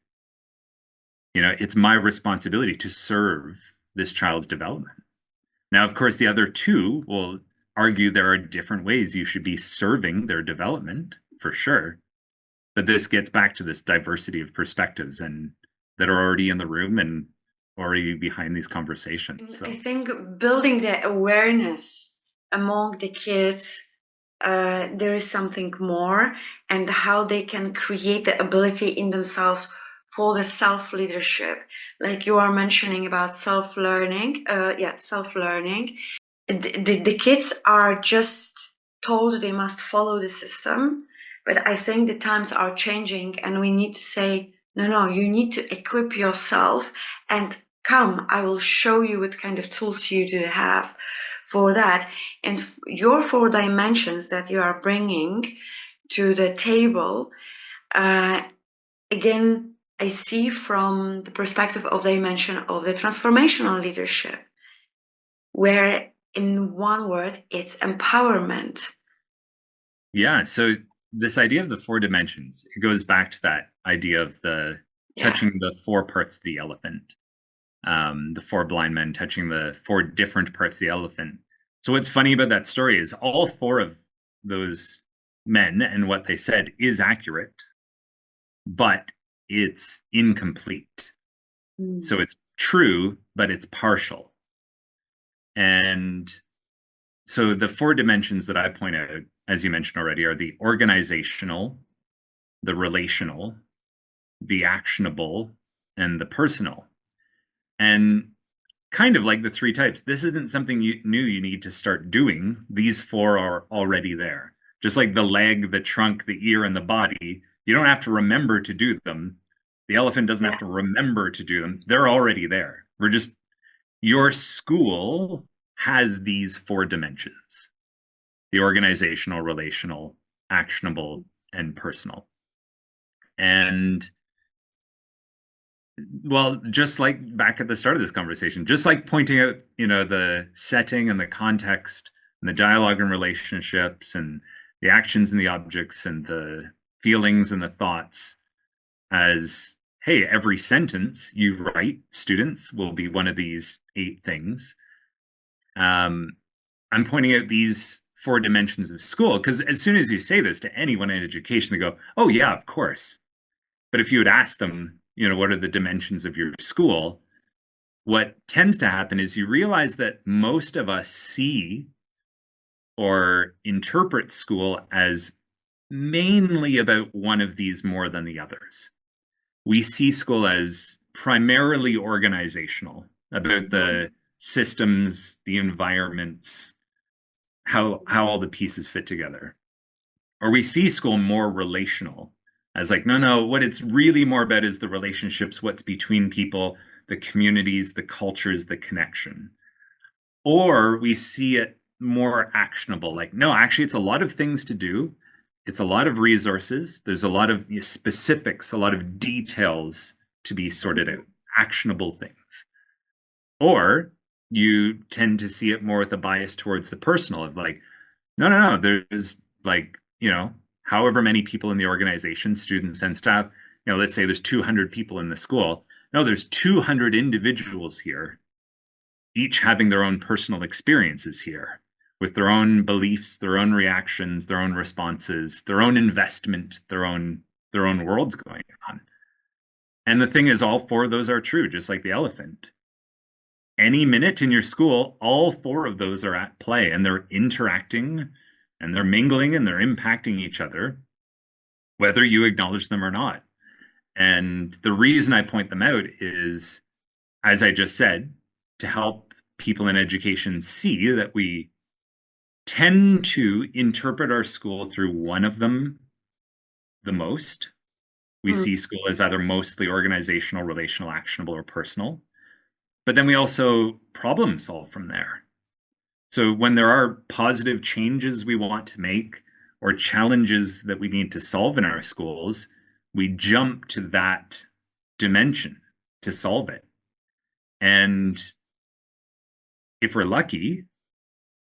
It's my responsibility to serve this child's development. Now, of course, the other two will argue there are different ways you should be serving their development, for sure. But this gets back to this diversity of perspectives and that are already in the room and already behind these conversations. So I think building the awareness among the kids, there is something more, and how they can create the ability in themselves for the self-leadership. Like you are mentioning about self-learning. Self-learning. The kids are just told they must follow the system, but I think the times are changing and we need to say, no, you need to equip yourself and come, I will show you what kind of tools you do have for that. And your 4 dimensions that you are bringing to the table, again, I see from the perspective of dimension of the transformational leadership, where in one word, it's empowerment. Yeah. So this idea of the 4 dimensions, it goes back to that idea of touching the 4 parts of the elephant. The 4 blind men touching the 4 different parts of the elephant. So what's funny about that story is all 4 of those men and what they said is accurate, but it's incomplete. So it's true, but it's partial. And so the 4 dimensions that I point out, as you mentioned already, are the organizational, the relational, the actionable, and the personal. And kind of like the 3 types, this isn't something new you need to start doing. These 4 are already there. Just like the leg, the trunk, the ear, and the body, you don't have to remember to do them. The elephant doesn't have to remember to do them. They're already there. Your school has these 4 dimensions: the organizational, relational, actionable, and personal. And well, just like back at the start of this conversation, just like pointing out, the setting and the context and the dialogue and relationships and the actions and the objects and the feelings and the thoughts as, hey, every sentence you write, students, will be one of these 8 things. I'm pointing out these 4 dimensions of school because as soon as you say this to anyone in education, they go, oh, yeah, of course. But if you would ask them, what are the dimensions of your school? What tends to happen is you realize that most of us see or interpret school as mainly about one of these more than the others. We see school as primarily organizational, about the systems, the environments, how all the pieces fit together. Or we see school more relational, as like, no, what it's really more about is the relationships, what's between people, the communities, the cultures, the connection. Or we see it more actionable, like, no, actually, it's a lot of things to do. It's a lot of resources. There's a lot of specifics, a lot of details to be sorted out, actionable things. Or you tend to see it more with a bias towards the personal of like, no, there's like, however many people in the organization, students and staff, let's say there's 200 people in the school. No, there's 200 individuals here, each having their own personal experiences here with their own beliefs, their own reactions, their own responses, their own investment, their own worlds going on. And the thing is, all 4 of those are true, just like the elephant. Any minute in your school, all 4 of those are at play and they're interacting and they're mingling and they're impacting each other, whether you acknowledge them or not. And the reason I point them out is, as I just said, to help people in education see that we tend to interpret our school through one of them the most. We see school as either mostly organizational, relational, actionable, or personal. But then we also problem solve from there. So when there are positive changes we want to make or challenges that we need to solve in our schools, we jump to that dimension to solve it. And if we're lucky,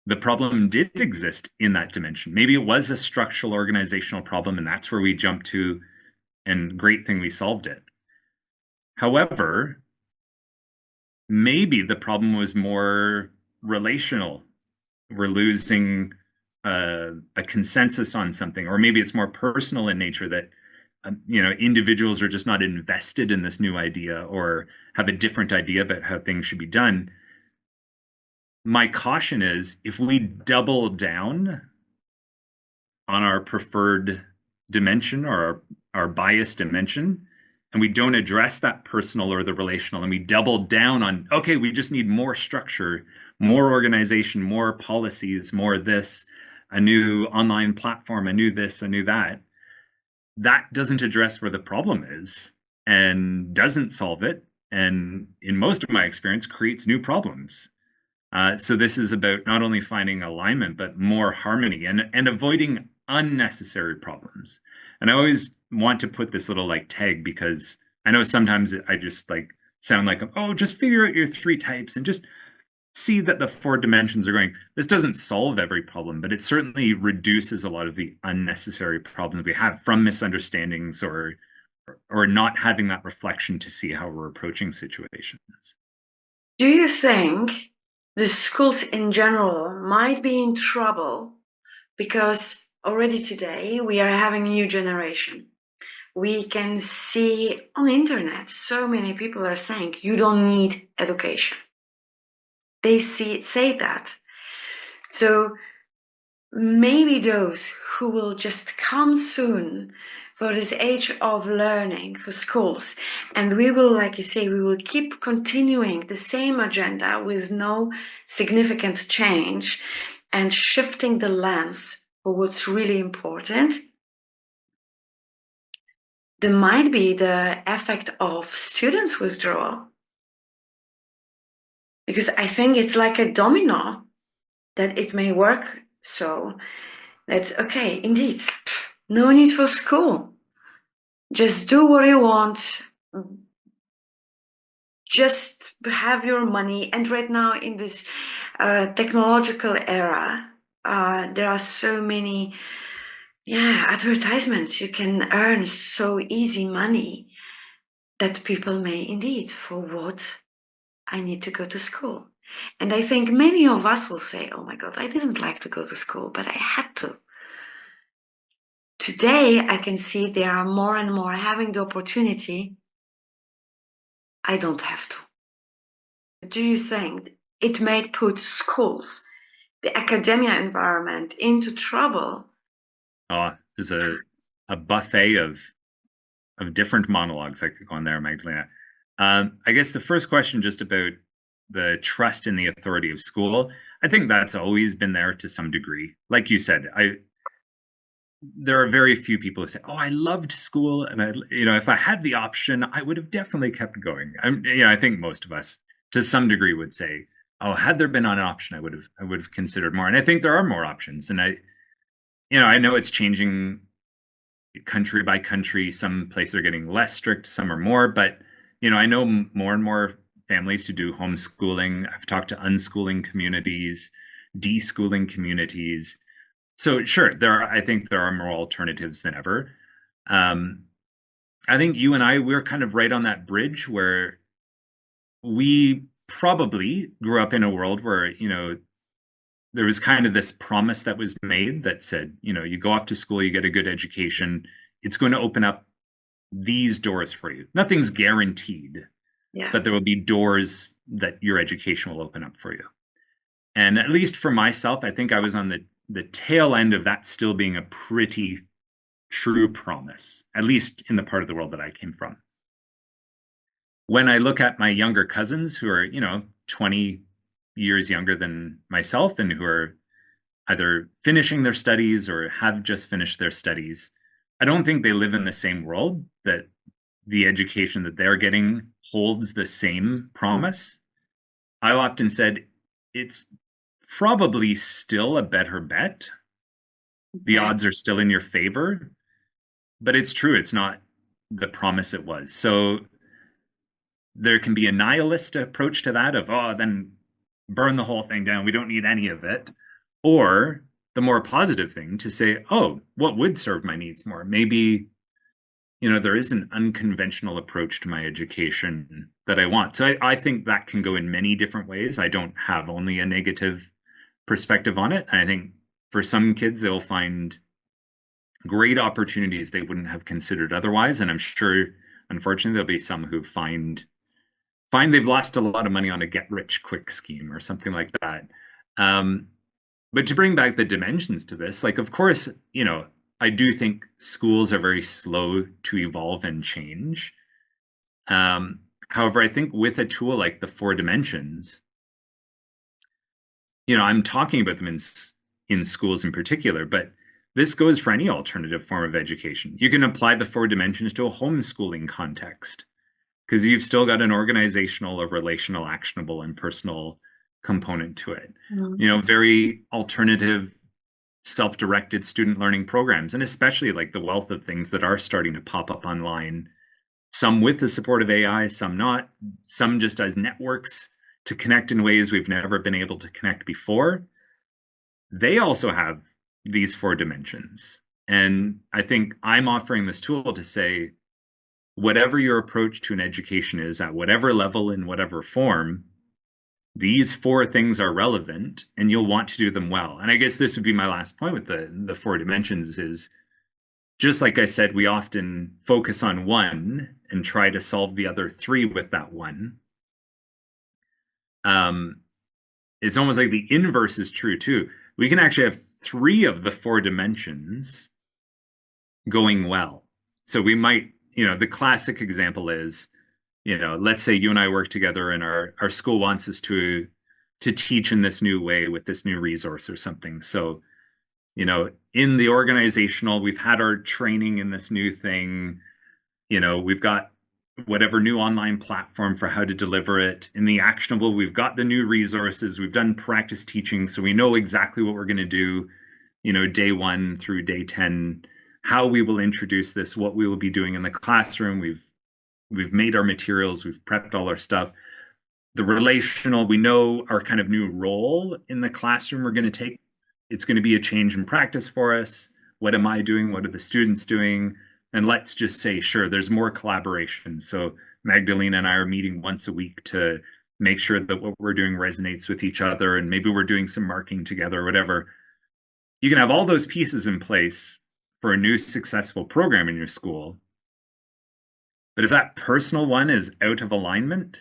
the problem did exist in that dimension. Maybe it was a structural organizational problem, and that's where we jumped to, and great thing we solved it. However, maybe the problem was more relational. We're losing a consensus on something, or maybe it's more personal in nature that individuals are just not invested in this new idea or have a different idea about how things should be done. My caution is if we double down on our preferred dimension or our biased dimension, and we don't address that personal or the relational, and we double down on, okay, we just need more structure, more organization, more policies, more this, a new online platform, a new this, a new that, that doesn't address where the problem is and doesn't solve it. And in most of my experience, creates new problems. So this is about not only finding alignment, but more harmony and avoiding unnecessary problems. And I always want to put this little like tag because I know sometimes I just like sound like, oh, just figure out your 3 types and just see that the 4 dimensions are going. This doesn't solve every problem, but it certainly reduces a lot of the unnecessary problems we have from misunderstandings or not having that reflection to see how we're approaching situations. Do you think the schools in general might be in trouble because already today we are having a new generation? We can see on the internet, so many people are saying you don't need education. They say that. So maybe those who will just come soon for this age of learning for schools, and we will, like you say, we will keep continuing the same agenda with no significant change and shifting the lens for what's really important. There might be the effect of students' withdrawal. Because I think it's like a domino that it may work so that, okay, indeed, no need for school. Just do what you want. Just have your money. And right now in this technological era, there are so many advertisements. You can earn so easy money that people may indeed, for what I need to go to school. And I think many of us will say, oh my God, I didn't like to go to school, but I had to. Today, I can see there are more and more having the opportunity. I don't have to. Do you think it may put schools, the academia environment, into trouble? There's a buffet of different monologues I could go on there, Magdalena. I guess the first question just about the trust in the authority of school, I think that's always been there to some degree. Like you said, there are very few people who say, "Oh, I loved school, and if I had the option, I would have definitely kept going." I think most of us, to some degree, would say, "Oh, had there been an option, I would have considered more." And I think there are more options, and I know it's changing country by country. Some places are getting less strict, some are more, but I know more and more families who do homeschooling. I've talked to unschooling communities, deschooling communities. So sure, I think there are more alternatives than ever. I think you and we're kind of right on that bridge where we probably grew up in a world where, there was kind of this promise that was made that said, you go off to school, you get a good education, it's going to open up these doors for you. Nothing's guaranteed, but there will be doors that your education will open up for you. And at least for myself, I think I was on the tail end of that still being a pretty true promise, at least in the part of the world that I came from. When I look at my younger cousins who are, 20 years younger than myself and who are either finishing their studies or have just finished their studies, I don't think they live in the same world, that the education that they're getting holds the same promise. I often said it's probably still a better bet. The odds are still in your favor, but it's true, it's not the promise it was. So there can be a nihilist approach to that of, oh, then burn the whole thing down. We don't need any of it. Or the more positive thing to say, oh, what would serve my needs more? Maybe there is an unconventional approach to my education that I want. So I think that can go in many different ways. I don't have only a negative perspective on it. And I think for some kids, they'll find great opportunities they wouldn't have considered otherwise. And I'm sure, unfortunately, there'll be some who find they've lost a lot of money on a get rich quick scheme or something like that. But to bring back the dimensions to this, like, of course, I do think schools are very slow to evolve and change. However, I think with a tool like the four dimensions, I'm talking about them in schools in particular, but this goes for any alternative form of education. You can apply the four dimensions to a homeschooling context because you've still got an organizational, a relational, actionable, and personal component to it. Very alternative, self-directed student learning programs, and especially like the wealth of things that are starting to pop up online, some with the support of AI, some not, some just as networks to connect in ways we've never been able to connect before. They also have these four dimensions. And I think I'm offering this tool to say, whatever your approach to an education is, at whatever level, in whatever form, these four things are relevant and you'll want to do them well. And I guess this would be my last point with the four dimensions is, just like I said, we often focus on one and try to solve the other three with that one. It's almost like the inverse is true too. We can actually have three of the four dimensions going well. So we might, the classic example is, let's say you and I work together and our school wants us to teach in this new way with this new resource or something. So, in the organizational, we've had our training in this new thing. We've got whatever new online platform for how to deliver it. In the actionable, we've got the new resources. We've done practice teaching, so we know exactly what we're going to do, day 1 through day 10, how we will introduce this, what we will be doing in the classroom. We've made our materials, we've prepped all our stuff. The relational, we know our kind of new role in the classroom we're going to take. It's going to be a change in practice for us. What am I doing? What are the students doing? And let's just say, sure, there's more collaboration. So Magdalena and I are meeting once a week to make sure that what we're doing resonates with each other. And maybe we're doing some marking together or whatever. You can have all those pieces in place for a new successful program in your school. But if that personal one is out of alignment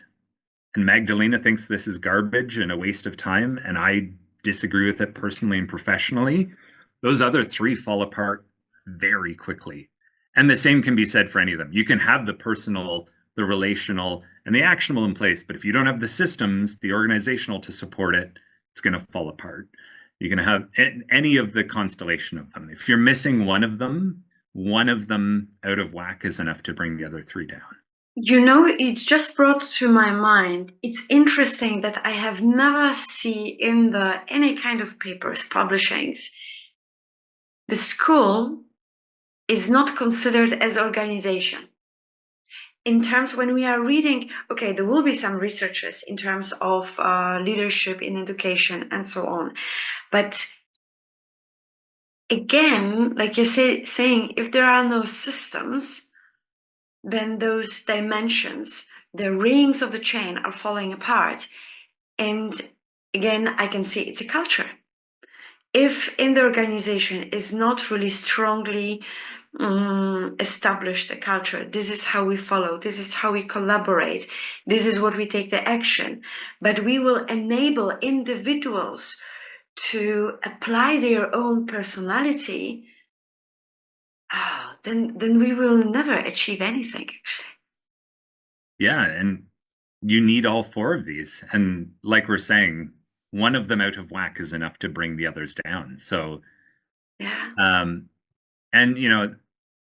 and Magdalena thinks this is garbage and a waste of time, and I disagree with it personally and professionally, those other three fall apart very quickly. And the same can be said for any of them. You can have the personal, the relational, and the actionable in place, but if you don't have the systems, the organizational to support it, it's going to fall apart. You can have any of the constellation of them. If you're missing one of them out of whack is enough to bring the other three down. It's just brought to my mind. It's interesting that I have never seen in any kind of papers, publishings, the school is not considered as organization. In terms when we are reading, okay, there will be some researches in terms of leadership in education and so on. But again, like you're saying, if there are no systems, then those dimensions, the rings of the chain are falling apart. And again, I can see it's a culture. If in the organization is not really strongly established a culture, this is how we follow, this is how we collaborate, this is what we take the action, but we will enable individuals to apply their own personality, then we will never achieve anything, actually. Yeah, and you need all four of these. And like we're saying, one of them out of whack is enough to bring the others down. So, yeah. And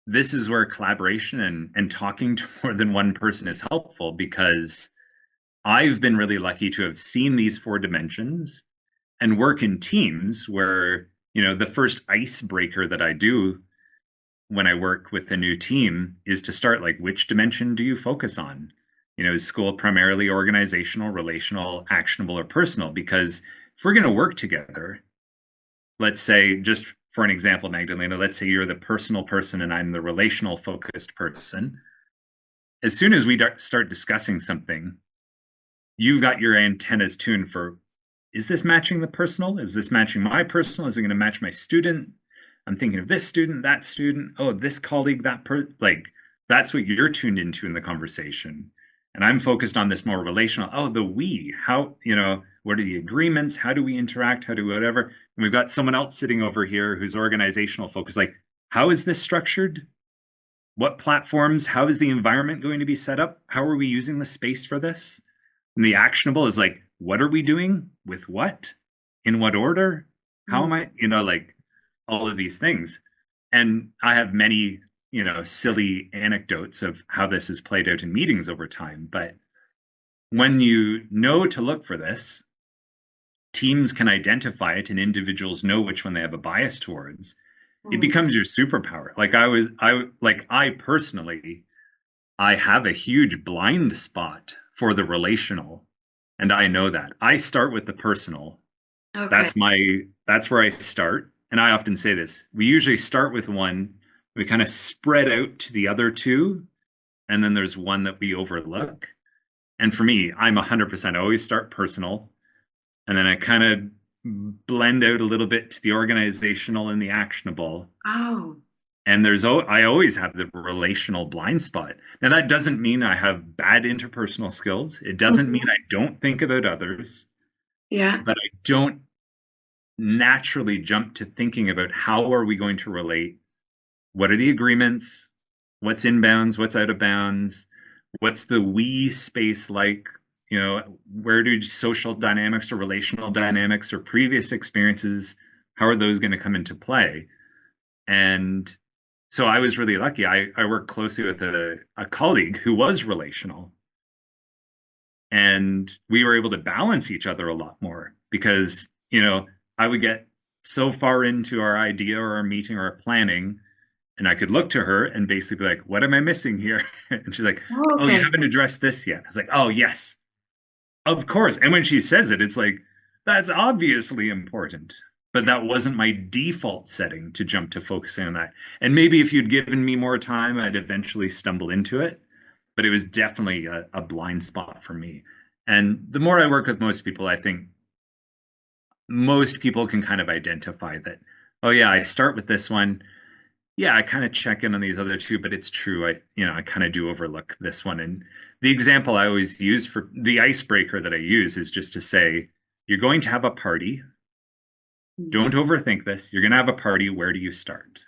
this is where collaboration and talking to more than one person is helpful, because I've been really lucky to have seen these four dimensions and work in teams where, the first icebreaker that I do when I work with a new team is to start like, which dimension do you focus on? Is school primarily organizational, relational, actionable, or personal? Because if we're going to work together, let's say just for an example, Magdalena, let's say you're the personal person and I'm the relational focused person. As soon as we start discussing something, you've got your antennas tuned for, is this matching the personal? Is this matching my personal? Is it going to match my student? I'm thinking of this student, that student. Oh, this colleague, like that's what you're tuned into in the conversation. And I'm focused on this more relational. Oh, the we, how, what are the agreements? How do we interact? How do we whatever? And we've got someone else sitting over here who's organizational focused. Like, how is this structured? What platforms? How is the environment going to be set up? How are we using the space for this? And the actionable is like, what are we doing with what? In what order? How am I, like all of these things. And I have many, silly anecdotes of how this has played out in meetings over time. But when you know to look for this, teams can identify it and individuals know which one they have a bias towards. It becomes your superpower. I personally, I have a huge blind spot for the relational, and I know that. I start with the personal. Okay. That's where I start. And I often say this. We usually start with one, we kind of spread out to the other two, and then there's one that we overlook. And for me, I'm 100%. I always start personal, and then I kind of blend out a little bit to the organizational and the actionable. Oh. And I always have the relational blind spot. Now, that doesn't mean I have bad interpersonal skills. It doesn't mean I don't think about others. Yeah. But I don't naturally jump to thinking about how are we going to relate? What are the agreements? What's inbounds? What's out of bounds? What's the we space like? Where do social dynamics or relational dynamics or previous experiences, how are those going to come into play? And so I was really lucky. I worked closely with a colleague who was relational. And we were able to balance each other a lot more because, I would get so far into our idea or our meeting or our planning, and I could look to her and basically be like, what am I missing here? And she's like, oh, you Okay. haven't addressed this yet. I was like, oh, yes, of course. And when she says it, it's like, that's obviously important. But that wasn't my default setting to jump to focusing on that. And maybe if you'd given me more time, I'd eventually stumble into it. But it was definitely a blind spot for me. And the more I work with most people, I think most people can kind of identify that, oh yeah, I start with this one. Yeah, I kind of check in on these other two, but it's true. I kind of do overlook this one. And the example I always use for the icebreaker that I use is just to say, you're going to have a party. Don't overthink this. You're going to have a party. Where do you start?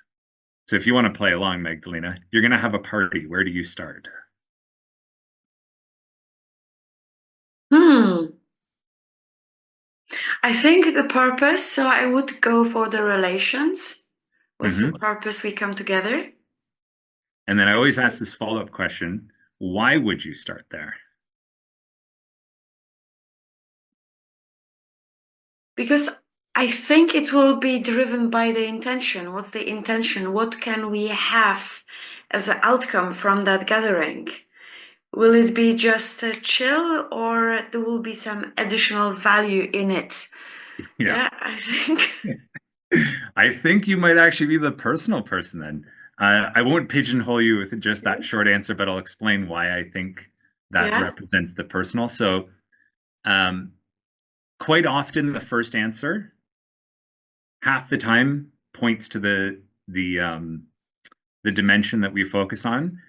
So if you want to play along, Magdalena, you're going to have a party. Where do you start? I think the purpose, so I would go for the relations. What's the purpose we come together? And then I always ask this follow-up question, why would you start there? Because I think it will be driven by the intention. What's the intention? What can we have as an outcome from that gathering? Will it be just a chill or there will be some additional value in it? Yeah, I think. I think you might actually be the personal person then. I won't pigeonhole you with just that short answer, but I'll explain why I think that Yeah. represents the personal. So, quite often the first answer, half the time, points to the dimension that we focus on,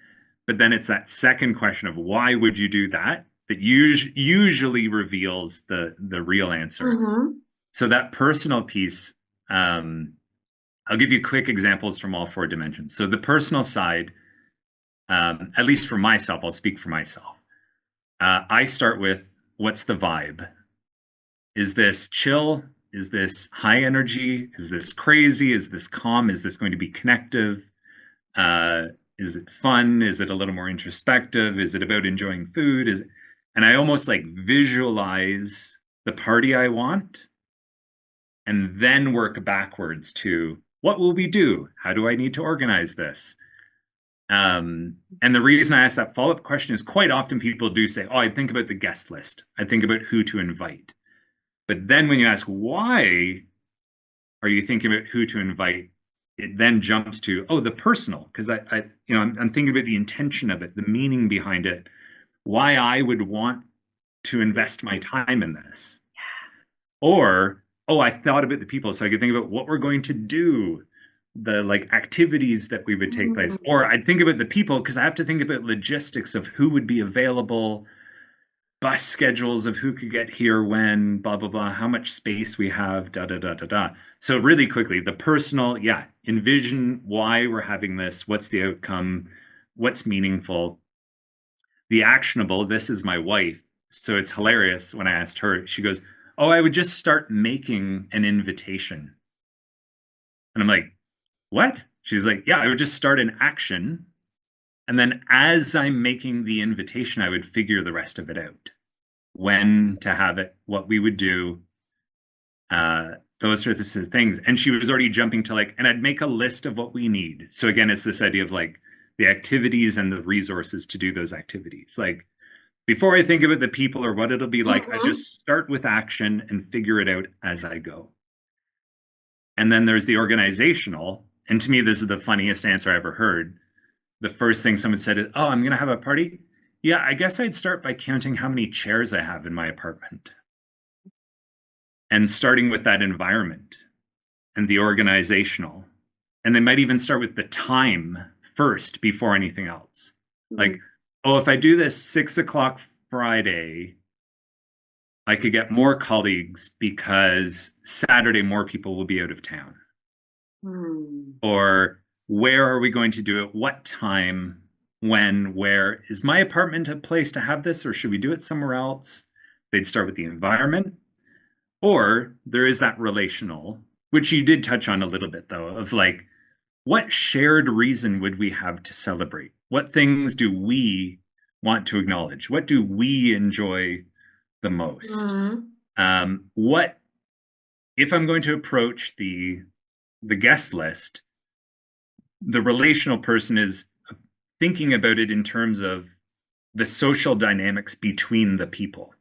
but then it's that second question of why would you do that that usually reveals the real answer. So that personal piece, I'll give you quick examples from all four dimensions. So the personal side, at least for myself, I'll speak for myself. I start with what's the vibe? Is this chill? Is this high energy? Is this crazy? Is this calm? Is this going to be connective? Is it fun? Is it a little more introspective? Is it about enjoying food? And I almost like visualize the party I want and then work backwards to what will we do? How do I need to organize this? And the reason I ask that follow-up question is quite often people do say, oh, I think about the guest list. I think about who to invite. But then when you ask, why Are you thinking about who to invite? It then jumps to, oh, the personal, because I'm thinking about the intention of it, the meaning behind it, why I would want to invest my time in this. Or, oh, I thought about the people, so I could think about what we're going to do, the like activities that we would take place. Or I'd think about the people because I have to think about logistics of who would be available, bus schedules of who could get here when, blah, blah, blah, how much space we have, da, da, da, da, da. So really quickly, the personal, yeah, envision why we're having this, what's the outcome, what's meaningful. The actionable, this is my wife. So it's hilarious when I asked her, she goes, oh, I would just start making an invitation. And I'm like, what? She's like, yeah, I would just start an action. And then as I'm making the invitation, I would figure the rest of it out. When to have it, what we would do, those sorts of things. And she was already jumping to like, and I'd make a list of what we need. So again, it's this idea of like the activities and the resources to do those activities. Like before I think about the people or what it'll be like, I just start with action and figure it out as I go. And then there's the organizational. And to me, this is the funniest answer I ever heard. The first thing someone said is, oh, I'm going to have a party. Yeah, I guess I'd start by counting how many chairs I have in my apartment. And starting with that environment and the organizational. And they might even start with the time first before anything else. Like, oh, if I do this 6 o'clock Friday, I could get more colleagues because Saturday more people will be out of town. Or where are we going to do it? What time? When? Where? Is my apartment a place to have this, or should we do it somewhere else? They'd start with the environment. Or there is that relational, which you did touch on a little bit, though, of like, what shared reason would we have to celebrate? What things do we want to acknowledge? What do we enjoy the most? What, if I'm going to approach the guest list, the relational person is thinking about it in terms of the social dynamics between the people,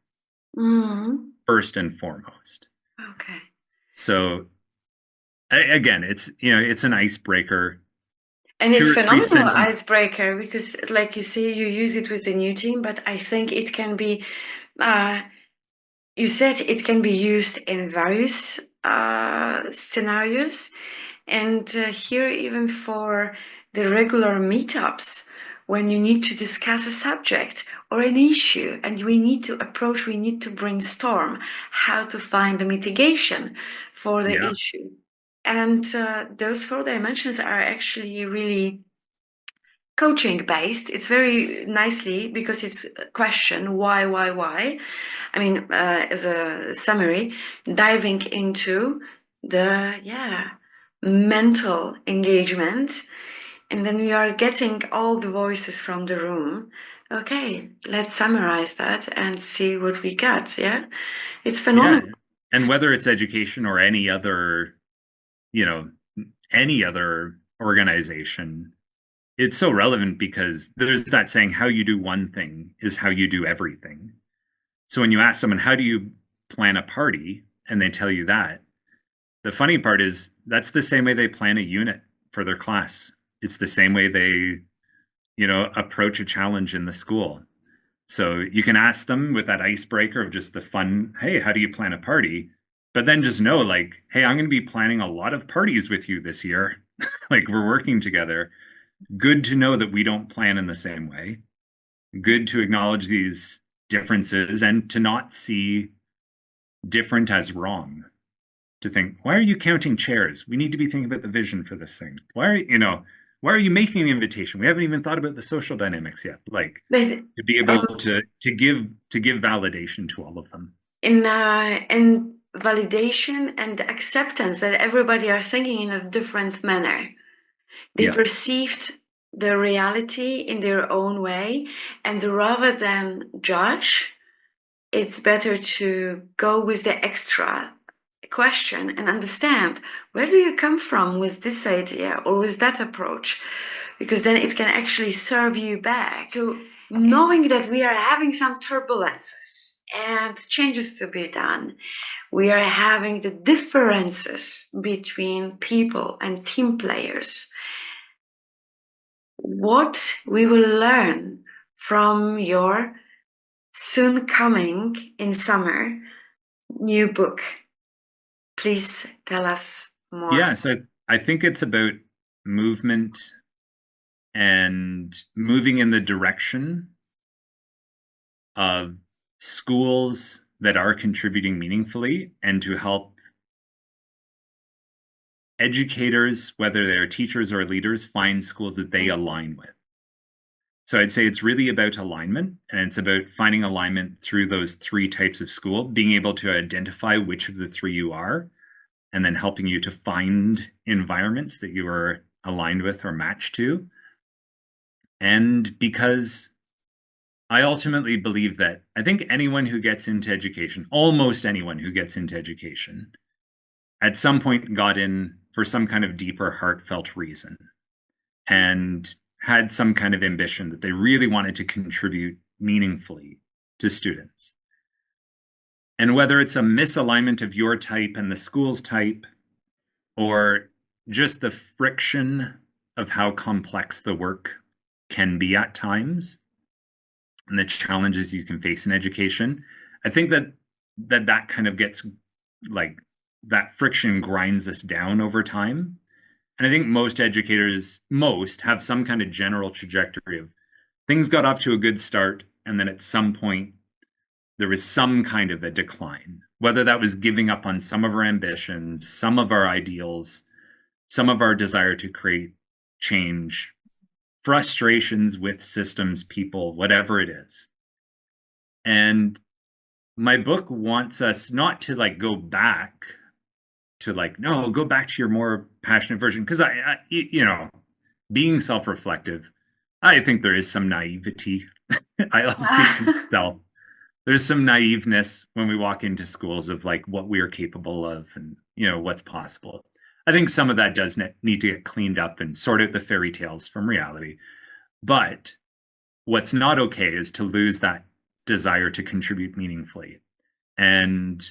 first and foremost. Okay. So again, it's an icebreaker. And it's phenomenal icebreaker because, like you say, you use it with the new team, but I think it can be, you said it can be used in various scenarios. And here, even for the regular meetups, when you need to discuss a subject or an issue and we need to brainstorm how to find the mitigation for the issue. And those 4 dimensions are actually really coaching based. It's very nicely because it's a question, why? I mean, as a summary, diving into the, mental engagement. And then we are getting all the voices from the room. Okay, let's summarize that and see what we got. Yeah, it's phenomenal. Yeah. And whether it's education or any other organization, it's so relevant because there's that saying, how you do one thing is how you do everything. So when you ask someone, how do you plan a party? And they tell you that, the funny part is that's the same way they plan a unit for their class. It's the same way they, approach a challenge in the school. So you can ask them with that icebreaker of just the fun, hey, how do you plan a party? But then just know, like, hey, I'm going to be planning a lot of parties with you this year. Like, we're working together. Good to know that we don't plan in the same way. Good to acknowledge these differences and to not see different as wrong. To think, why are you counting chairs? We need to be thinking about the vision for this thing. Why are you making an invitation? We haven't even thought about the social dynamics yet. Like, to be able to give validation to all of them. In validation and acceptance that everybody are thinking in a different manner. They perceived the reality in their own way, and rather than judge, it's better to go with the extra question and understand, where do you come from with this idea or with that approach? Because then it can actually serve you back. So knowing that we are having some turbulences, and changes to be done. We are having the differences between people and team players. What we will learn from your soon coming in summer new book. Please tell us more. Yeah, so I think it's about movement and moving in the direction of schools that are contributing meaningfully, and to help educators, whether they're teachers or leaders, find schools that they align with. So I'd say it's really about alignment, and it's about finding alignment through those three types of school, being able to identify which of the three you are, and then helping you to find environments that you are aligned with or matched to. And because I ultimately believe that I think anyone who gets into education, almost anyone who gets into education, at some point got in for some kind of deeper, heartfelt reason and had some kind of ambition that they really wanted to contribute meaningfully to students. And whether it's a misalignment of your type and the school's type, or just the friction of how complex the work can be at times, and the challenges you can face in education, I think that kind of gets, like, that friction grinds us down over time. And I think most educators, have some kind of general trajectory of things got off to a good start, and then at some point there was some kind of a decline, whether that was giving up on some of our ambitions, some of our ideals, some of our desire to create change, frustrations with systems, people, whatever it is. And my book wants us not to like go back to like, no, go back to your more passionate version. Because being self-reflective, I think there is some naivety. I'll speak for myself. There's some naiveness when we walk into schools of like what we are capable of and what's possible. I think some of that does need to get cleaned up and sort out the fairy tales from reality. But what's not okay is to lose that desire to contribute meaningfully. And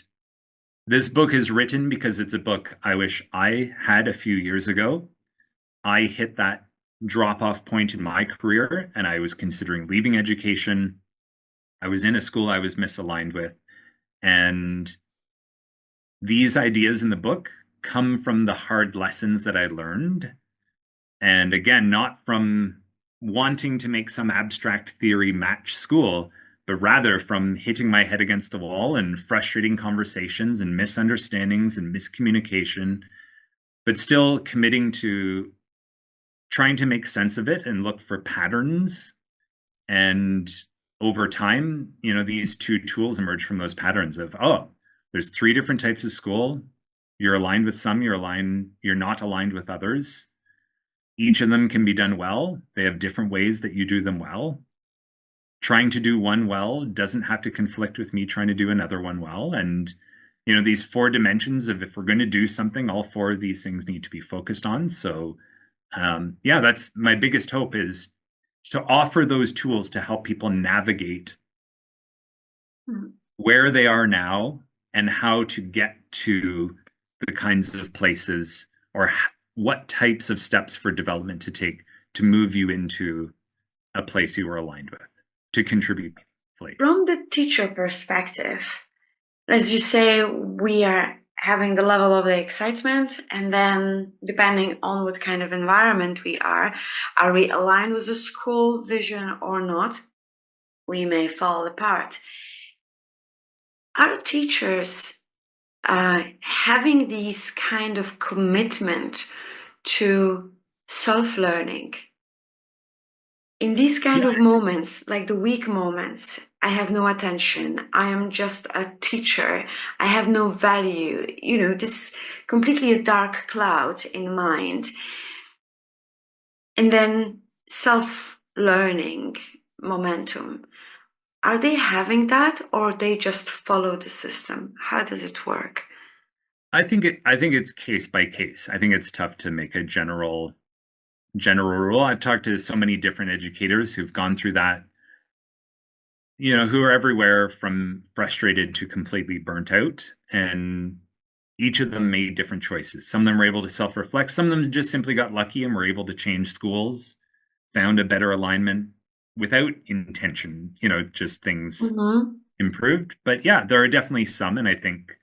this book is written because it's a book I wish I had a few years ago. I hit that drop off point in my career and I was considering leaving education. I was in a school I was misaligned with. And these ideas in the book come from the hard lessons that I learned. And again, not from wanting to make some abstract theory match school, but rather from hitting my head against the wall and frustrating conversations and misunderstandings and miscommunication, but still committing to trying to make sense of it and look for patterns. And over time, these two tools emerge from those patterns of, oh, there's three different types of school. You're aligned with some, you're not aligned with others. Each of them can be done well. They have different ways that you do them well. Trying to do one well doesn't have to conflict with me trying to do another one well. And, these four dimensions of if we're going to do something, all four of these things need to be focused on. So, that's my biggest hope, is to offer those tools to help people navigate where they are now and how to get to the kinds of places or what types of steps for development to take to move you into a place you are aligned with, to contribute meaningfully. From the teacher perspective, as you say, we are having the level of the excitement, and then depending on what kind of environment we are we aligned with the school vision or not, we may fall apart. Are teachers having these kind of commitment to self-learning in these kind of moments, like the weak moments? I have no attention, I am just a teacher, I have no value, this completely a dark cloud in mind. And then self-learning momentum, are they having that, or they just follow the system? How does it work? I think it's case by case. I think it's tough to make a general rule. I've talked to so many different educators who've gone through that who are everywhere from frustrated to completely burnt out. And each of them made different choices. Some of them were able to self reflect, some of them just simply got lucky and were able to change schools, found a better alignment without intention, just things Mm-hmm. improved. But yeah, there are definitely some. And I think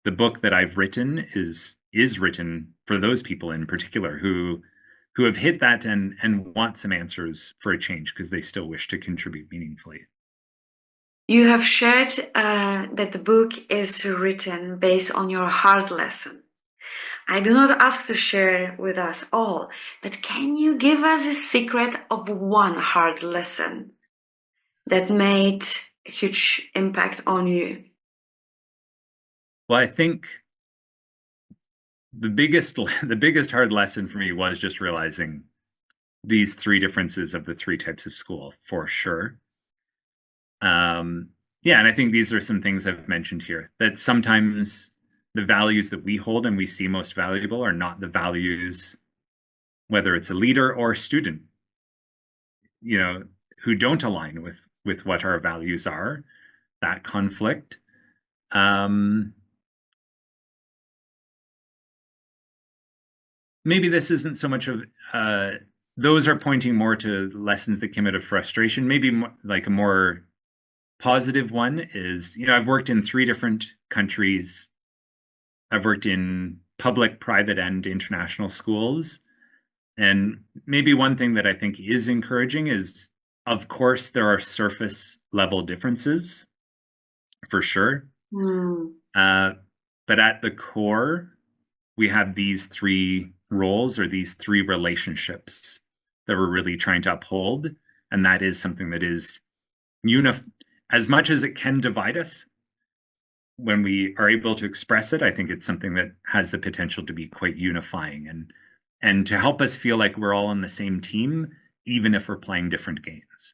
the book that I've written is written for those people in particular who have hit that and want some answers for a change because they still wish to contribute meaningfully. You have shared that the book is written based on your hard lesson. I do not ask to share with us all, but can you give us a secret of one hard lesson that made a huge impact on you? Well, I think the biggest the biggest hard lesson for me was just realizing these three differences of the three types of school for sure. Yeah, and I think these are some things I've mentioned here that sometimes the values that we hold and we see most valuable are not the values, whether it's a leader or a student, you know, who don't align with what our values are. That conflict. Um, Maybe this isn't so much of those are pointing more to lessons that came out of frustration. Maybe like a more positive one is, I've worked in three different countries. I've worked in public, private, and international schools. And maybe one thing that I think is encouraging is, of course, there are surface level differences for sure. Hmm. Uh, but at the core, we have these three roles or these three relationships that we're really trying to uphold. And that is something that is as much as it can divide us, when we are able to express it, I think it's something that has the potential to be quite unifying and to help us feel like we're all on the same team, even if we're playing different games.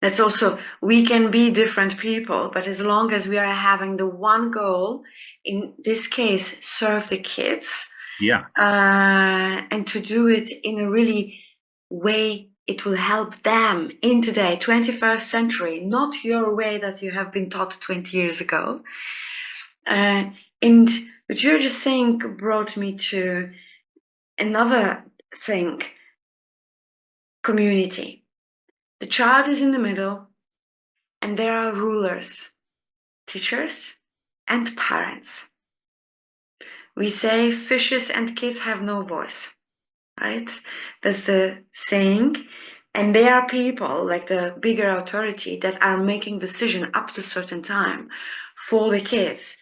That's also, we can be different people, but as long as we are having the one goal, in this case, serve the kids, Yeah. and to do it in a really way it will help them in today, 21st century, not your way that you have been taught 20 years ago. And what you're just saying brought me to another thing: community. The child is in the middle, and there are rulers, teachers, and parents. We say fishes and kids have no voice, right? That's the saying. And they are people like the bigger authority that are making decision up to a certain time for the kids.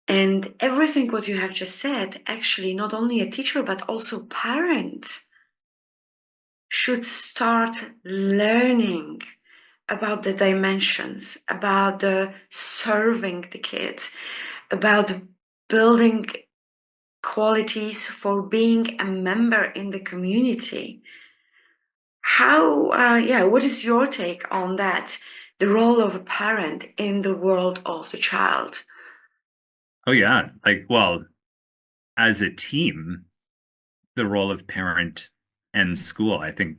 And everything what you have just said, actually, not only a teacher, but also parents should start learning about the dimensions, about the serving the kids, about building qualities for being a member in the community. What is your take on that? The role of a parent in the world of the child? Oh, yeah. Well, as a team, the role of parent and school, I think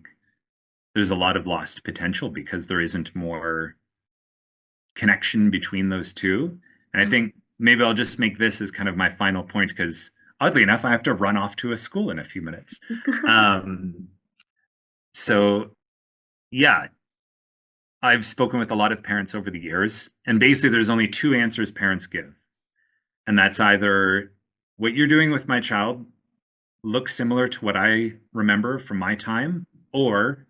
there's a lot of lost potential because there isn't more connection between those two. And I think maybe I'll just make this as kind of my final point because oddly enough, I have to run off to a school in a few minutes. Um, so, yeah, I've spoken with a lot of parents over the years, and basically, there's only two answers parents give. And that's either what you're doing with my child looks similar to what I remember from my time, or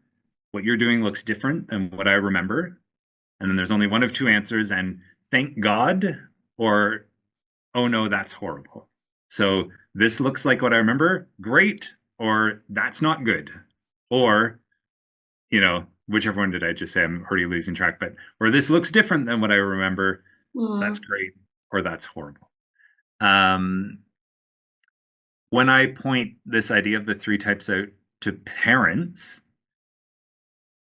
what you're doing looks different than what I remember. And then there's only one of two answers, and thank God, or oh no, that's horrible. So this looks like what I remember, great, or that's not good. Or, whichever one did I just say? I'm already losing track, but or this looks different than what I remember, that's Mm. great, or that's horrible. Um, when I point this idea of the three types out to parents,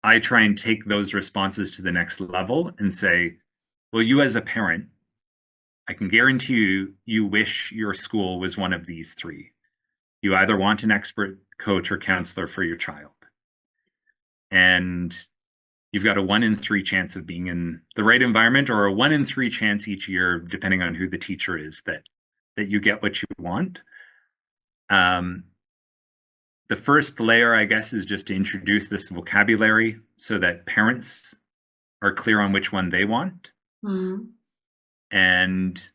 I try and take those responses to the next level and say, well, you as a parent, I can guarantee you wish your school was one of these three. You either want an expert coach or counselor for your child. And you've got a 1 in 3 chance of being in the right environment, or a 1 in 3 chance each year, depending on who the teacher is, that you get what you want. The first layer, I guess, is just to introduce this vocabulary so that parents are clear on which one they want. Mm-hmm. And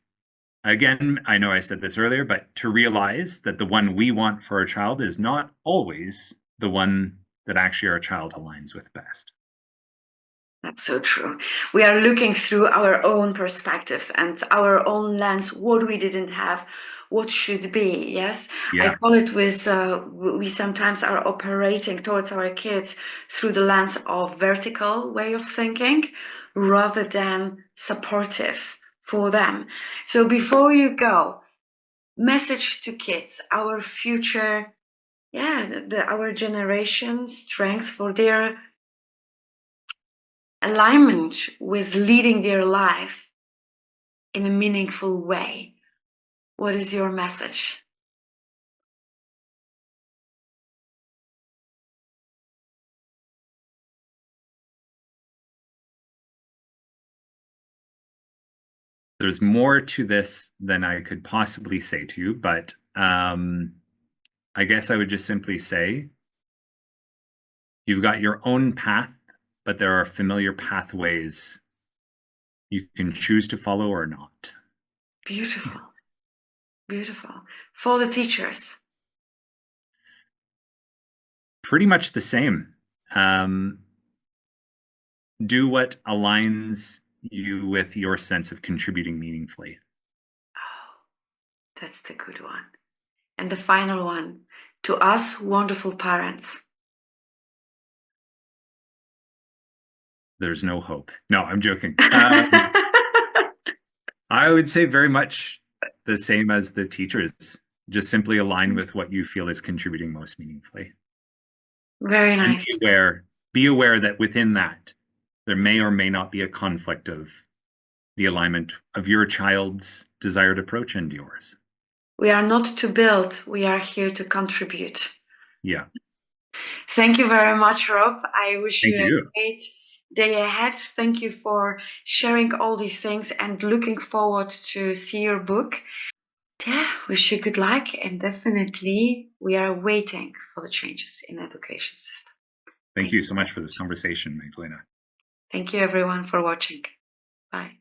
again, I know I said this earlier, but to realize that the one we want for our child is not always the one that actually our child aligns with best. That's so true. We are looking through our own perspectives and our own lens, what we didn't have, what should be. Yes, Yeah. I call it with, we sometimes are operating towards our kids through the lens of vertical way of thinking rather than supportive for them. So before you go, message to kids, our future, our generation strength for their alignment with leading their life in a meaningful way. What is your message? There's more to this than I could possibly say to you, but I guess I would just simply say you've got your own path, but there are familiar pathways you can choose to follow or not. Beautiful. Beautiful. For the teachers. Pretty much the same. Do what aligns you with your sense of contributing meaningfully. Oh, that's the good one. And the final one, to us wonderful parents. There's no hope. No, I'm joking. I would say very much the same as the teachers. Just simply align with what you feel is contributing most meaningfully. Very And nice. be aware that within that, there may or may not be a conflict of the alignment of your child's desired approach and yours. We are not to build, we are here to contribute. Yeah. Thank you very much, Rob. I wish Thank you a you. great day ahead. Thank you for sharing all these things and looking forward to see your book. Yeah, wish you good luck, and definitely we are waiting for the changes in the education system. Thank you so much for this conversation, Magdalena. Thank you everyone for watching. Bye.